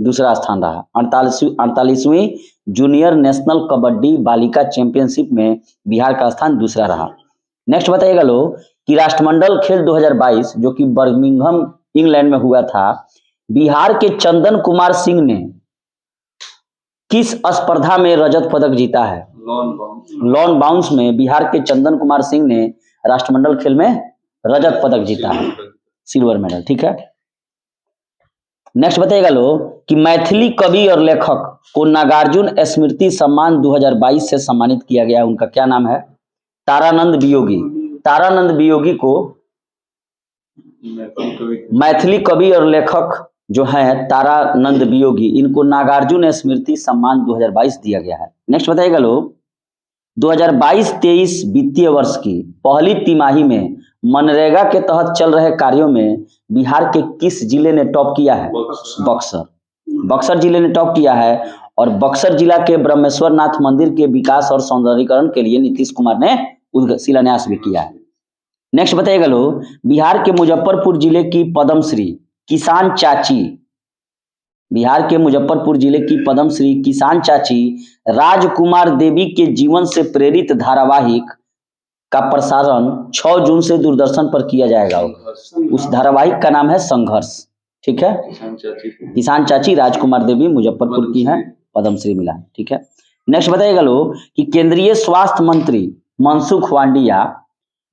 दूसरा स्थान रहा। 48वीं जूनियर नेशनल कबड्डी बालिका चैंपियनशिप में बिहार का स्थान दूसरा रहा। नेक्स्ट बताइएगा लोग कि राष्ट्रमंडल खेल 2022 जो कि बर्मिंघम इंग्लैंड में हुआ था, बिहार के चंदन कुमार सिंह ने किस स्पर्धा में रजत पदक जीता है? लॉन बाउंस में बिहार के चंदन कुमार सिंह ने राष्ट्रमंडल खेल में रजत पदक जीता है, सिल्वर मेडल। ठीक है, नेक्स्ट बताइएगा लोग कि मैथिली कवि और लेखक को नागार्जुन स्मृति सम्मान 2022 से सम्मानित किया गया, उनका क्या नाम है? तारानंद वियोगी। तारानंद वियोगी को मैथिली कवि और लेखक जो हैं तारानंद वियोगी, इनको नागार्जुन स्मृति सम्मान 2022 दिया गया है। नेक्स्ट बताइएगा लोग, 2022-23 वित्तीय वर्ष की पहली तिमाही में मनरेगा के तहत चल रहे कार्यों में बिहार के किस जिले ने टॉप किया है? बक्सर। बक्सर जिले ने टॉप किया है और बक्सर जिला के ब्रह्मेश्वर नाथ मंदिर के विकास और सौंदर्यीकरण के लिए नीतीश कुमार ने शिलान्यास भी किया है। नेक्स्ट बताइएगा लोग, बिहार के मुजफ्फरपुर जिले की पद्मश्री किसान चाची, बिहार के मुजफ्फरपुर जिले की पद्मश्री किसान चाची राजकुमार देवी के जीवन से प्रेरित धारावाहिक का प्रसारण 6 जून से दूरदर्शन पर किया जाएगा। उस धारावाहिक का नाम है संघर्ष। ठीक है, किसान चाची राजकुमार देवी मुजफ्फरपुर की हैं, पद्मश्री मिला है। ठीक है, नेक्स्ट बताइएगा लोग कि केंद्रीय स्वास्थ्य मंत्री मनसुख मांडविया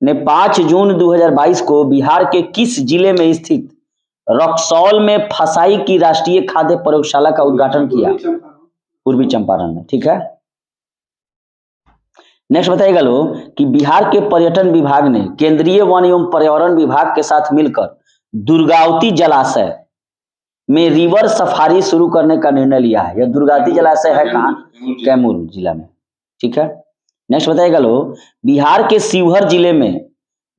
ने 5 जून 2022 को बिहार के किस जिले में स्थित रक्सौल में फसाई की राष्ट्रीय खाद्य प्रयोगशाला का उद्घाटन किया? पूर्वी चंपारण में। ठीक है, नेक्स्ट बताइएगा लोग कि बिहार के पर्यटन विभाग ने केंद्रीय वन एवं पर्यावरण विभाग के साथ मिलकर दुर्गावती जलाशय में रिवर सफारी शुरू करने का निर्णय लिया है। यह दुर्गावती जलाशय है कहाँ? कैमूर जिला में। ठीक है, नेक्स्ट बताइएगा लोग, बिहार के शिवहर जिले में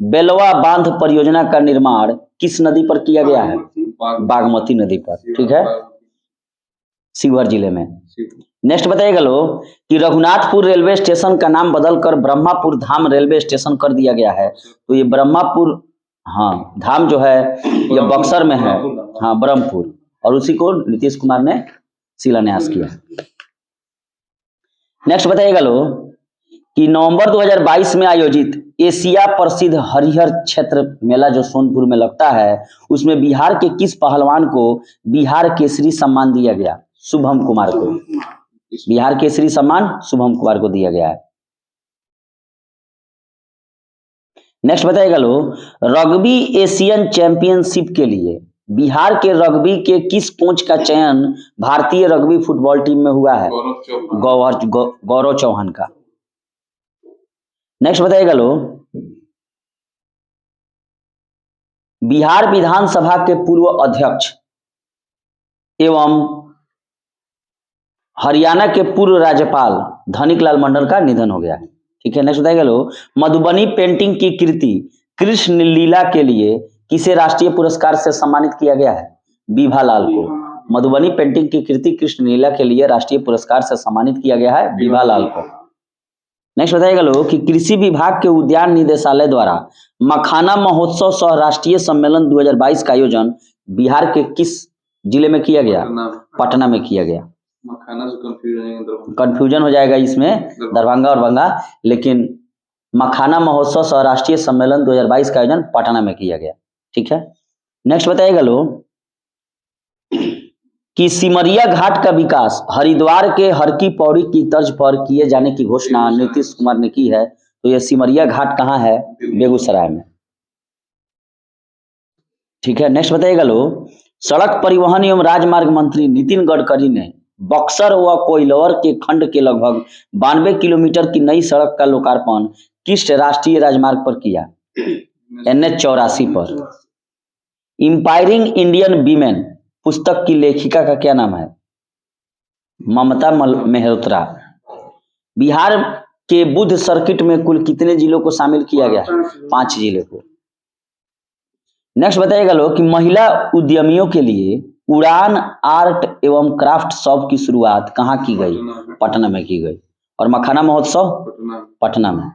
बेलवा बांध परियोजना का निर्माण किस नदी पर किया गया है? बागमती नदी पर। ठीक है, शिवहर जिले में। नेक्स्ट बताइएगा लोग कि रघुनाथपुर रेलवे स्टेशन का नाम बदलकर ब्रह्मापुर धाम रेलवे स्टेशन कर दिया गया है। तो ये ब्रह्मापुर धाम जो है ये बक्सर में है, ब्रह्मपुर, और उसी को नीतीश कुमार ने शिलान्यास किया। नेक्स्ट बताइएगा लोग कि नवंबर 2022 में आयोजित एशिया प्रसिद्ध हरिहर क्षेत्र मेला जो सोनपुर में लगता है, उसमें बिहार के किस पहलवान को बिहार केसरी सम्मान दिया गया? शुभम कुमार को। बिहार केसरी सम्मान शुभम कुमार को दिया गया है। नेक्स्ट बताइएगा लोग, रग्बी एशियन चैंपियनशिप के लिए बिहार के रग्बी के किस कोच का चयन भारतीय रग्बी फुटबॉल टीम में हुआ है? गौरव चौहान का। नेक्स्ट बताइएगा लोग, बिहार विधानसभा के पूर्व अध्यक्ष एवं हरियाणा के पूर्व राज्यपाल धनिकलाल मंडल का निधन हो गया है। ठीक है, नेक्स्ट बताइएगा लोग, मधुबनी पेंटिंग की कृति कृष्ण लीला के लिए किसे राष्ट्रीय पुरस्कार से सम्मानित किया गया है? विभालाल को। मधुबनी पेंटिंग की कृति कृष्ण लीला के लिए राष्ट्रीय पुरस्कार से सम्मानित किया गया है विभालाल को। नेक्स्ट बताइएगा लोग कि कृषि विभाग के उद्यान निदेशालय द्वारा मखाना महोत्सव सह राष्ट्रीय सम्मेलन 2022 का आयोजन बिहार के किस जिले में किया गया? पटना में किया गया। मखाना से कंफ्यूजन हो जाएगा इसमें दरभंगा और बंगा, लेकिन मखाना महोत्सव सह राष्ट्रीय सम्मेलन 2022 का आयोजन पटना में किया गया। ठीक है, नेक्स्ट बताइएगा लोग कि सिमरिया घाट का विकास हरिद्वार के हर की पौड़ी की तर्ज पर किए जाने की घोषणा नीतीश कुमार ने की है। तो यह सिमरिया घाट कहाँ है? बेगूसराय में। ठीक है, नेक्स्ट बताइएगा लोग, सड़क परिवहन एवं राजमार्ग मंत्री नितिन गडकरी ने बक्सर व कोइलवर के खंड के लगभग 92 किलोमीटर की नई सड़क का लोकार्पण किस राष्ट्रीय राजमार्ग पर किया? NH 84 पर। इंपायरिंग इंडियन वीमेन पुस्तक की लेखिका का क्या नाम है? ममता मेहरोत्रा। बिहार के बुद्ध सर्किट में कुल कितने जिलों को शामिल किया गया है? 5 जिले को। नेक्स्ट बताइएगा लोग कि महिला उद्यमियों के लिए उड़ान आर्ट एवं क्राफ्ट शॉप की शुरुआत कहाँ की गई? पटना में की गई। और मखाना महोत्सव पटना में।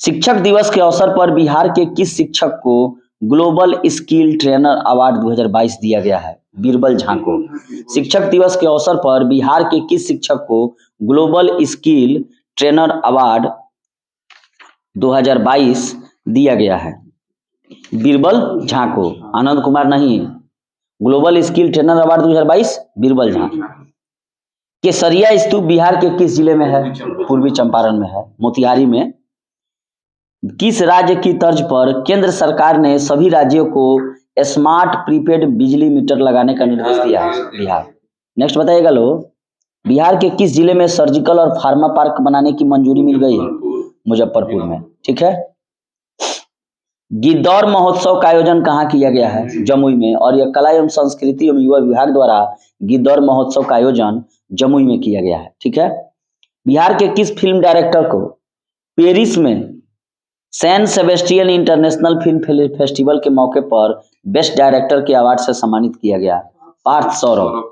शिक्षक दिवस के अवसर पर बिहार के किस शिक्षक को ग्लोबल स्किल ट्रेनर अवार्ड 2022 दिया गया है? बीरबल झा को। शिक्षक दिवस के अवसर पर बिहार के किस शिक्षक को ग्लोबल स्किल ट्रेनर अवार्ड 2022 दिया गया है? बीरबल झा को, आनंद कुमार नहीं। Global skill trainer award 2022 Birbal Jha. Kesariya स्तूप बिहार के किस जिले में है? पूर्वी चंपारण में है, मोतिहारी में। किस राज्य की तर्ज पर केंद्र सरकार ने सभी राज्यों को स्मार्ट प्रीपेड बिजली मीटर लगाने का निर्देश दिया है? बिहार। नेक्स्ट बताइएगा लोग, बिहार के किस जिले में सर्जिकल और फार्मा पार्क बनाने की मंजूरी मिल गई है? मुजफ्फरपुर में, ठीक है। गिद्धौर महोत्सव का आयोजन कहाँ किया गया है? जमुई में। और यह कला एवं संस्कृति एवं युवा विभाग द्वारा गिद्धौर महोत्सव का आयोजन जमुई में किया गया है, ठीक है। बिहार के किस फिल्म डायरेक्टर को पेरिस में San Sebastian international film festival के मौके पर बेस्ट डायरेक्टर के अवार्ड से सम्मानित किया गया? पार्थ सौरभ।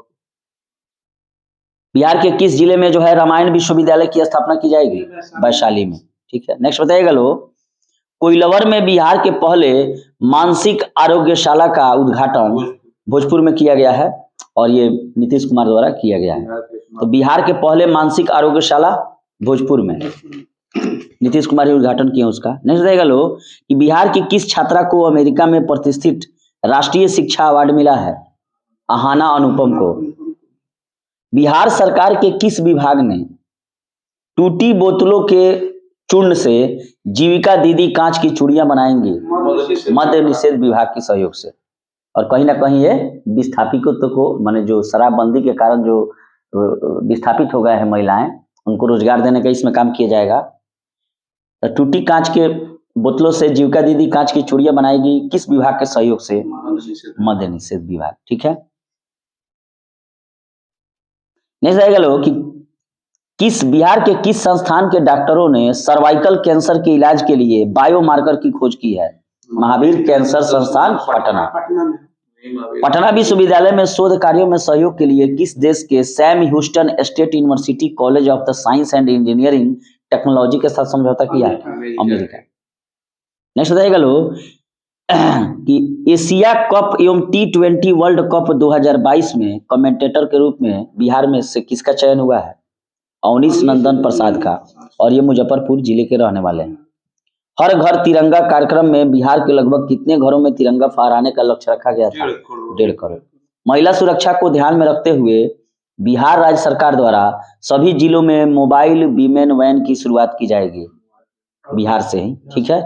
बिहार के किस जिले में जो है रामायण विश्वविद्यालय की स्थापना की जाएगी? वैशाली में, ठीक है। नेक्स्ट बताइएगा लोग, कोइलवर में बिहार के पहले मानसिक आरोग्यशाला का उद्घाटन भोजपुर में किया गया है और ये नीतीश कुमार द्वारा किया गया है। तो बिहार के पहले मानसिक आरोग्यशाला भोजपुर में नीतीश कुमार ने उद्घाटन किया उसका। नेक्स्ट बताइएगा लोग कि बिहार की किस छात्रा को अमेरिका में प्रतिष्ठित राष्ट्रीय शिक्षा अवार्ड मिला है? अहाना अनुपम को। बिहार सरकार के किस विभाग ने टूटी बोतलों के चूर्ण से जीविका दीदी कांच की चूड़ियां बनाएंगी? मद्य निषेध विभाग के सहयोग से। और कहीं ना कहीं ये विस्थापितों को माने जो शराबबंदी के कारण जो विस्थापित हो गए हैं महिलाएं, उनको रोजगार देने का इसमें काम किया जाएगा। तो टूटी कांच के बोतलों से जीविका दीदी कांच की चूड़ियां बनाएगी, किस विभाग के सहयोग से? मद्य निषेध विभाग, ठीक है। नेक्स्ट आएगा लोग कि किस बिहार के किस संस्थान के डॉक्टरों ने सर्वाइकल कैंसर के इलाज के लिए बायोमार्कर की खोज की है? महावीर कैंसर संस्थान पटना। पटना विश्वविद्यालय में शोध कार्यों में सहयोग के लिए किस देश के Sam Houston state university college of the science and engineering technology के साथ समझौता किया? अमेरिका। नेक्स्ट बताइएगा लोग कि एशिया कप एवं T20 वर्ल्ड कप 2022 में कमेंटेटर के रूप में बिहार में से किसका चयन हुआ है? अवनीश नंदन प्रसाद का। और ये मुजफ्फरपुर जिले के रहने वाले हैं। हर घर तिरंगा कार्यक्रम में बिहार के लगभग कितने घरों में तिरंगा फहराने का लक्ष्य रखा गया था? 1.5 करोड़। महिला सुरक्षा को ध्यान में रखते हुए बिहार राज्य सरकार द्वारा सभी जिलों में मोबाइल वीमेन वैन की शुरुआत की जाएगी, बिहार से ही, ठीक है।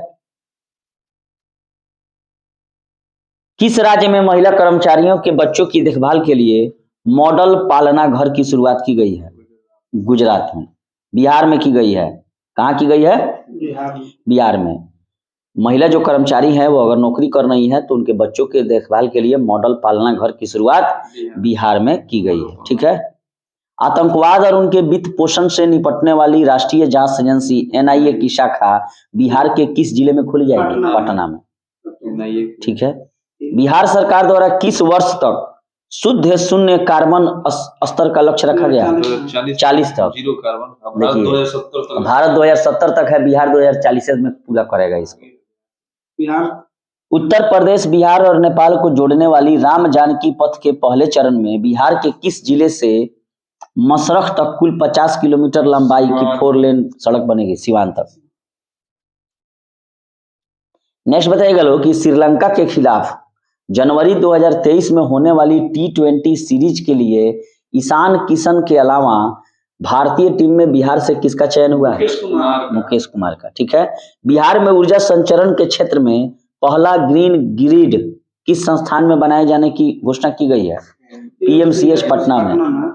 किस राज्य में महिला कर्मचारियों के बच्चों की देखभाल के लिए मॉडल पालना घर की शुरुआत की गई है? गुजरात में। बिहार में की गई है? कहाँ की गई है? बिहार में। महिला जो कर्मचारी है वो अगर नौकरी कर रही है तो उनके बच्चों के देखभाल के लिए मॉडल पालना घर की शुरुआत बिहार में की गई है, ठीक है। आतंकवाद और उनके वित्त पोषण से निपटने वाली राष्ट्रीय जांच एजेंसी NIA की शाखा बिहार के किस जिले में खोली जाएगी? पटना में, ठीक है। बिहार सरकार द्वारा किस वर्ष तक शुद्ध शून्य कार्बन स्तर का लक्ष्य रखा गया? 40 तक। Zero carbon. देखिए भारत 2070 तक है, बिहार 2040 में पूरा करेगा इसको। बिहार उत्तर प्रदेश, बिहार और नेपाल को जोड़ने वाली राम जानकी पथ के पहले चरण में बिहार के किस जिले से मसरख तक कुल 50 किलोमीटर लंबाई की 4 लेन सड़क बनेगी? सिवान तक। नेक्स्ट बताइएगा लोग कि श्रीलंका के खिलाफ जनवरी 2023 में होने वाली T20 सीरीज के लिए ईशान किशन के अलावा भारतीय टीम में बिहार से किसका चयन हुआ है? मुकेश कुमार का, ठीक है। बिहार में ऊर्जा संचरण के क्षेत्र में पहला ग्रीन ग्रिड किस संस्थान में बनाए जाने की घोषणा की गई है? PMCH पटना में।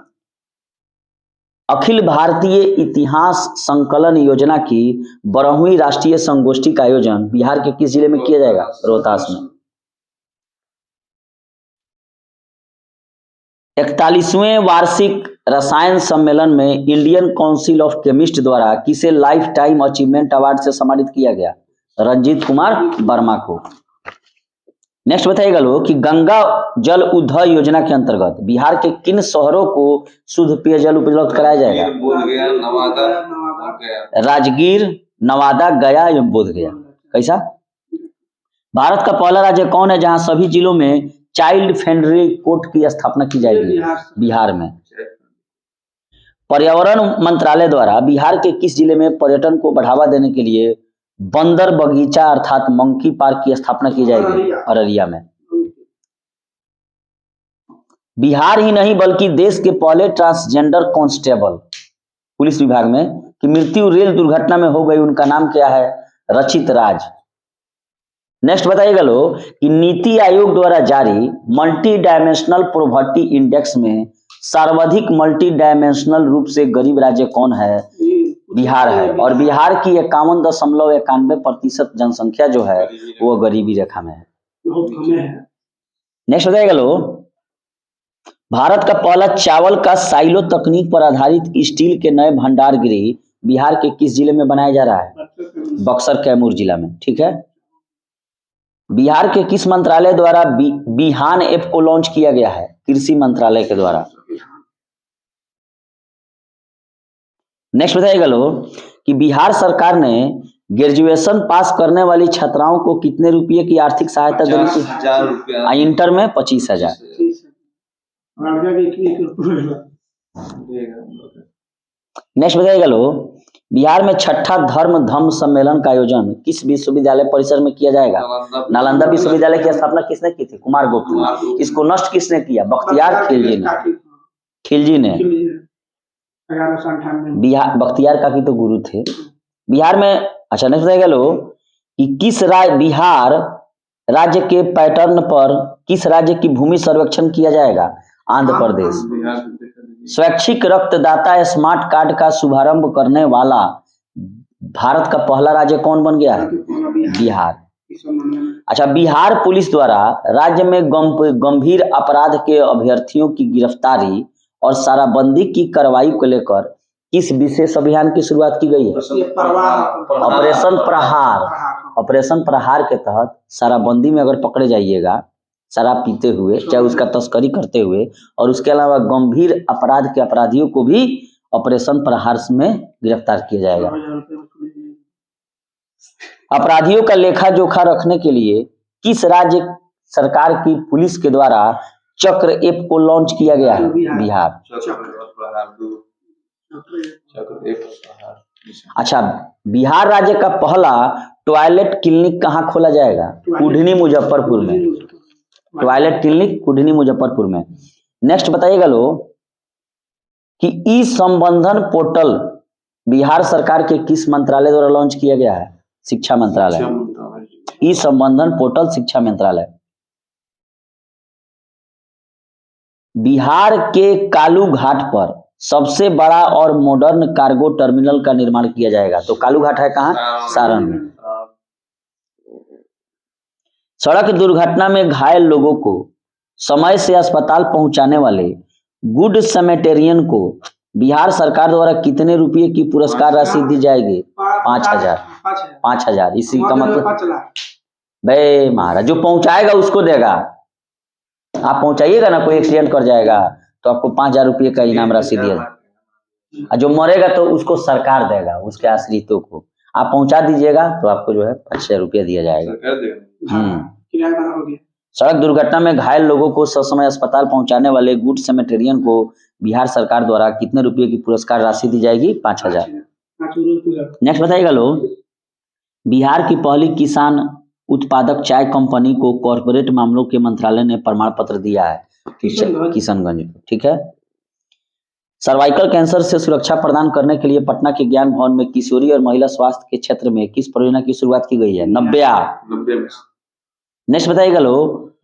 अखिल भारतीय इतिहास संकलन योजना की 12वीं राष्ट्रीय संगोष्ठी का आयोजन बिहार के किस जिले में किया जाएगा? रोहतास में। 41वें वार्षिक रसायन सम्मेलन में इंडियन काउंसिल ऑफ केमिस्ट द्वारा किसे लाइफ टाइम अचीवमेंट अवार्ड से सम्मानित किया गया? रंजीत कुमार वर्मा को। नेक्स्ट बताइएगा लोग कि गंगा जल उद्धार योजना के अंतर्गत बिहार के किन शहरों को शुद्ध पेयजल उपलब्ध कराया जाएगा? राजगीर, नवादा, गया एवं बोधगया। कैसा? भारत का पहला राज्य कौन है जहां सभी जिलों में चाइल्ड फ्रेंडली कोर्ट की स्थापना की जाएगी? बिहार में। पर्यावरण मंत्रालय द्वारा बिहार के किस जिले में पर्यटन को बढ़ावा देने के लिए बंदर बगीचा अर्थात मंकी पार्क की स्थापना की जाएगी? अररिया में। बिहार ही नहीं बल्कि देश के पहले ट्रांसजेंडर कांस्टेबल पुलिस विभाग में की मृत्यु रेल दुर्घटना में हो गई, उनका नाम क्या है? रचित राज। नेक्स्ट बताइएगा लोग कि नीति आयोग द्वारा जारी मल्टी डायमेंशनल पॉवर्टी इंडेक्स में सर्वाधिक मल्टी डायमेंशनल रूप से गरीब राज्य कौन है? बिहार है, और बिहार की 51.91% जनसंख्या जो है वो गरीबी रेखा में है। बहुत कम है। नेक्स्ट बताइएगा लो, भारत का पहला चावल का साइलो तकनीक पर आधारित स्टील के नए भंडार गृह बिहार के किस जिले में बनाया जा रहा है? बक्सर कैमूर जिला में। ठीक है। बिहार के किस मंत्रालय द्वारा बिहान ऐप को लॉन्च किया गया है? कृषि मंत्रालय के द्वारा। नेक्स्ट बताइएगा लो कि बिहार सरकार ने ग्रेजुएशन पास करने वाली छात्राओं को कितने रुपए की आर्थिक सहायता देने की? 50,000 रुपया। इंटर में 25,000। नेक्स्ट बताइएगा लो, बिहार में छठा धर्म सम्मेलन का आयोजन किस विश्वविद्यालय परिसर में किया जाएगा? नालंदा विश्वविद्यालय की स्थापना किसने की थी? कुमार गुप्त ने। इसको नष्ट किसने किया? बख्तियार खिलजी ने। बिहार बख्तियार काकी तो गुरु थे। बिहार में अच्छा नेक्स्ट बताइएगा लो कि बिहार राज्य के पैटर्न पर किस राज्य की भूमि सर्वेक्षण किया जाएगा? आंध्र प्रदेश। स्वैच्छिक रक्तदाता स्मार्ट कार्ड का शुभारंभ करने वाला भारत का पहला राज्य कौन बन गया है? बिहार। अच्छा, बिहार पुलिस द्वारा राज्य में गंभीर अपराध के अभ्यर्थियों की गिरफ्तारी और शराबबंदी की कार्रवाई को लेकर किस विशेष अभियान की शुरुआत की गई है? ऑपरेशन प्रहार। ऑपरेशन प्रहार के तहत शराबबंदी में अगर पकड़े जाइएगा शराब पीते हुए, चाहे उसका तस्करी करते हुए, और उसके अलावा गंभीर अपराध के अपराधियों को भी ऑपरेशन प्रहार में गिरफ्तार किया जाएगा। अपराधियों का लेखा जोखा रखने के लिए किस राज्य सरकार की पुलिस के द्वारा चक्र ऐप को लॉन्च किया गया है? बिहार। अच्छा, बिहार राज्य का पहला टॉयलेट क्लिनिक कहाँ खोला जाएगा? कुढ़नी मुजफ्फरपुर में। टॉयलेट क्लिनिक कुढ़नी मुजफ्फरपुर में। नेक्स्ट बताइएगा लो कि ई संबंधन पोर्टल बिहार सरकार के किस मंत्रालय द्वारा लॉन्च किया गया है? शिक्षा मंत्रालय। ई संबंधन पोर्टल शिक्षा मंत्रालय। बिहार के कालू घाट पर सबसे बड़ा और मॉडर्न कार्गो टर्मिनल का निर्माण किया जाएगा। तो कालू घाट है कहाँ? सारण में। सड़क दुर्घटना में घायल लोगों को समय से अस्पताल पहुंचाने वाले गुड समेटेरियन को बिहार सरकार द्वारा कितने रुपए की पुरस्कार राशि दी जाएगी? 5,000। 5,000। इसी का मतलब भाई महाराज जो पहुंचाएगा उसको देगा। आप पहुंचाइएगा ना, कोई एक्सीडेंट कर जाएगा तो आपको 5,000 रुपये का इनाम राशि दिया, और जो मरेगा तो उसको सरकार देगा, उसके आश्रितों को। आप पहुंचा दीजिएगा तो आपको जो है 5,000 रुपया दिया जाएगा। सड़क दुर्घटना में घायल लोगों को ससमय अस्पताल पहुंचाने वाले गुड सेमेटेरियन को बिहार सरकार द्वारा कितने रुपए की पुरस्कार राशि दी जाएगी? 5,000। नेक्स्ट बताइएगा लोग, बिहार की पहली किसान उत्पादक चाय कंपनी को कॉर्पोरेट मामलों के मंत्रालय ने प्रमाण पत्र दिया है। किशनगंज। ठीक है। सर्वाइकल कैंसर से सुरक्षा प्रदान करने के लिए पटना के ज्ञान भवन में किशोरी और महिला स्वास्थ्य के क्षेत्र में किस परियोजना की शुरुआत की गई है? 90 में। नेक्स्ट बताइएगा लो,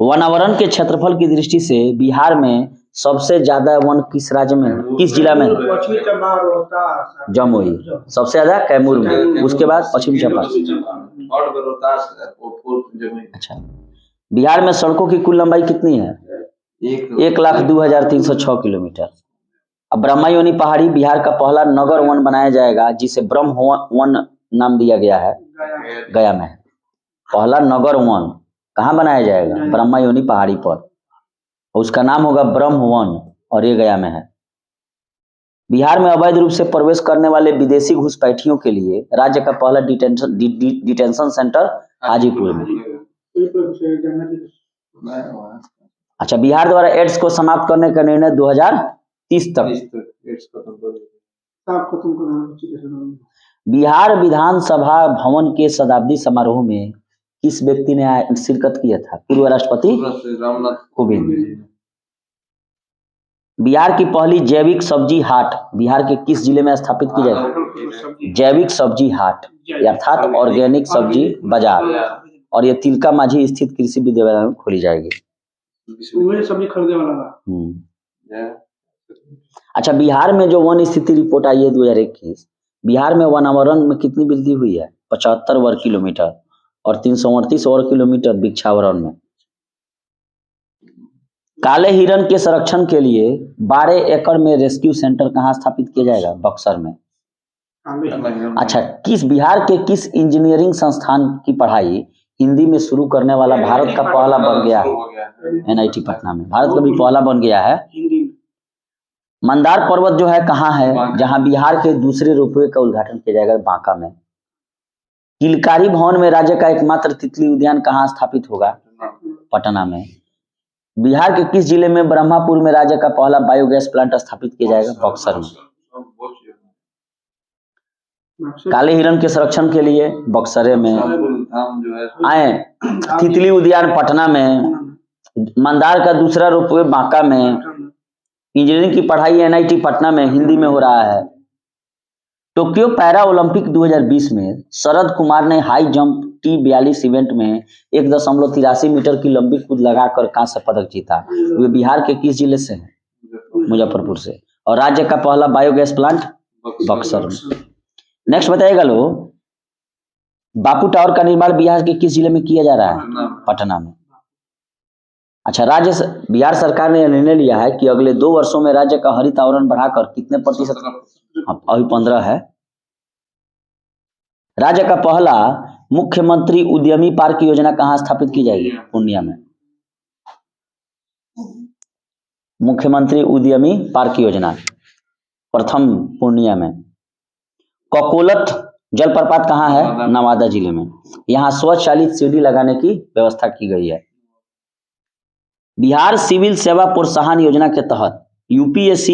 वनावरण के क्षेत्रफल की दृष्टि से बिहार में सबसे ज्यादा वन किस राज्य में, किस जिला में? जमुई। सबसे ज्यादा कैमूर में, उसके बाद पश्चिम चंपारण। अच्छा, बिहार में सड़कों की कुल लंबाई कितनी है? 1,02,306 किलोमीटर। अब ब्रह्मायोनी पहाड़ी बिहार का पहला नगर वन बनाया जाएगा जिसे ब्रह्म वन नाम दिया गया है, गया में। पहला नगर वन कहाँ बनाया जाएगा? ब्रह्मायोनी पहाड़ी पर, उसका नाम होगा ब्रह्म वन, और ये गया में है। बिहार में अवैध रूप से प्रवेश करने वाले विदेशी घुसपैठियों के लिए राज्य का पहला डिटेंशन सेंटर हाजीपुर में। अच्छा, बिहार द्वारा एड्स को समाप्त करने का निर्णय 2030 तक। बिहार विधानसभा भवन के शताब्दी समारोह में किस व्यक्ति ने शिरकत किया था? पूर्व राष्ट्रपति रामनाथ कोविंद। बिहार की पहली जैविक सब्जी हाट बिहार के किस जिले में स्थापित की जाएगी? जैविक सब्जी हाट अर्थात ऑर्गेनिक सब्जी बाजार, और ये तिलका माझी स्थित कृषि विश्वविद्यालय में खोली जाएगी। सब्जी खरीदने वाला। अच्छा, बिहार में जो वन स्थिति रिपोर्ट आई है 2021, बिहार में वनावरण में कितनी वृद्धि हुई है? 75 वर्ग किलोमीटर और 338 वर्ग किलोमीटर वृक्षावरण में। काले हिरण के संरक्षण के लिए 12 एकड़ में रेस्क्यू सेंटर कहाँ स्थापित किया जाएगा? बक्सर में। अच्छा, बिहार के किस इंजीनियरिंग संस्थान की पढ़ाई हिंदी में शुरू करने वाला भारत का पहला बन गया है? NIT पटना में भारत का भी पहला बन गया है। मंदार पर्वत जो है कहाँ है? जहां बिहार के दूसरे रोपवे का उद्घाटन किया जाएगा, बांका में। किलकारी भवन में राज्य का एकमात्र तितली उद्यान कहाँ स्थापित होगा? पटना में। बिहार के किस जिले में ब्रह्मापुर में राज्य का पहला बायोगैस प्लांट स्थापित किया जाएगा? बक्सर में। काले हिरण के संरक्षण के लिए बक्सरे में। आए तितली उद्यान पटना में, मंदार का दूसरा रोपवे बांका में, इंजीनियरिंग की पढ़ाई NIT पटना में हिंदी में हो रहा है। टोक्यो पैरा ओलंपिक 2020 में शरद कुमार ने हाई जंप T42 इवेंट में 1.83 मीटर की लंबी कूद लगाकर कांस्य पदक जीता। वे बिहार के किस जिले से हैं? मुजफ्फरपुर से। और राज्य का पहला बायोगैस प्लांट बक्सर में। नेक्स्ट बताइएगा लो, बापू टावर का निर्माण बिहार के किस जिले में किया जा रहा है? पटना में। अच्छा, बिहार सरकार ने निर्णय लिया है कि अगले 2 वर्षों में राज्य का हरित आवरण बढ़ाकर कितने प्रतिशत? अभी 15 है। राज्य का पहला मुख्यमंत्री उद्यमी पार्क योजना कहाँ स्थापित की जाएगी? पूर्णिया में। मुख्यमंत्री उद्यमी पार्क योजना प्रथम पूर्णिया में। ककोलत जलप्रपात कहाँ है? नवादा जिले में। यहाँ स्वचालित सीढ़ी लगाने की व्यवस्था की गई है। बिहार सिविल सेवा प्रोत्साहन योजना के तहत UPSC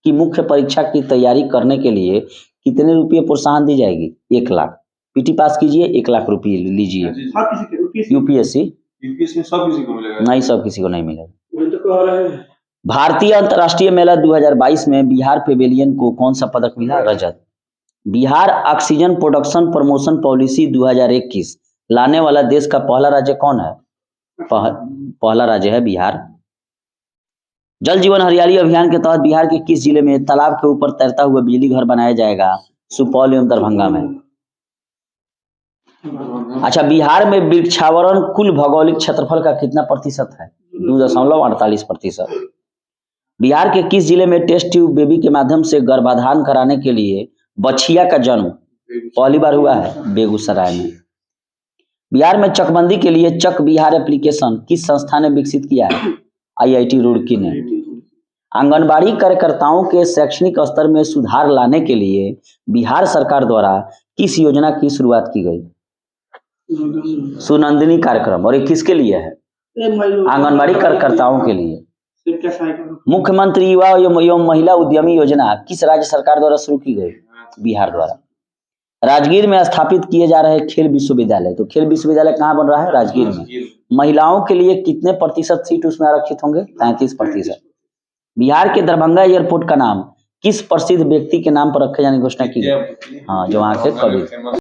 की मुख्य परीक्षा की तैयारी करने के लिए कितने रुपये प्रोत्साहन दी जाएगी? 1 लाख। PT पास कीजिए, 1 लाख रुपये लीजिए। UPSC सब किसी को मिलेगा? नहीं, सब किसी को नहीं मिलेगा। भारतीय अंतर्राष्ट्रीय मेला 2022 में बिहार पेवेलियन को कौन सा पदक मिला? रजत। Bihar oxygen production promotion policy 2021 लाने वाला देश का पहला राज्य कौन है? पहला राज्य है बिहार। जल जीवन हरियाली अभियान के तहत बिहार के किस जिले में तालाब के ऊपर तैरता हुआ बिजली घर बनाया जाएगा? सुपौल एवं दरभंगा में। अच्छा, बिहार में वृक्षावरण कुल भौगोलिक क्षेत्रफल का कितना प्रतिशत है? 2.48%। बिहार के किस जिले में टेस्ट ट्यूब बेबी के माध्यम से गर्भाधान कराने के लिए बछिया का जन्म पहली बार हुआ है? बेगूसराय में। बिहार में चकबंदी के लिए चक बिहार एप्लीकेशन किस संस्था ने विकसित किया है? IIT रुड़की ने। आंगनबाड़ी कार्यकर्ताओं के शैक्षणिक स्तर में सुधार लाने के लिए बिहार सरकार द्वारा किस योजना की शुरुआत की गई? सुनंदिनी कार्यक्रम। और ये किसके लिए है? आंगनबाड़ी कार्यकर्ताओं के लिए। मुख्यमंत्री युवा एवं महिला उद्यमी योजना किस राज्य सरकार द्वारा शुरू की गई? बिहार द्वारा। राजगीर में स्थापित किए जा रहे खेल विश्वविद्यालय, तो खेल विश्वविद्यालय कहाँ बन रहा है? राजगीर में। महिलाओं के लिए कितने प्रतिशत सीट उसमें आरक्षित होंगे? 33%। बिहार के दरभंगा एयरपोर्ट का नाम किस प्रसिद्ध व्यक्ति के नाम पर रखे जाने की घोषणा की गई? हाँ, जो वहाँ के कवि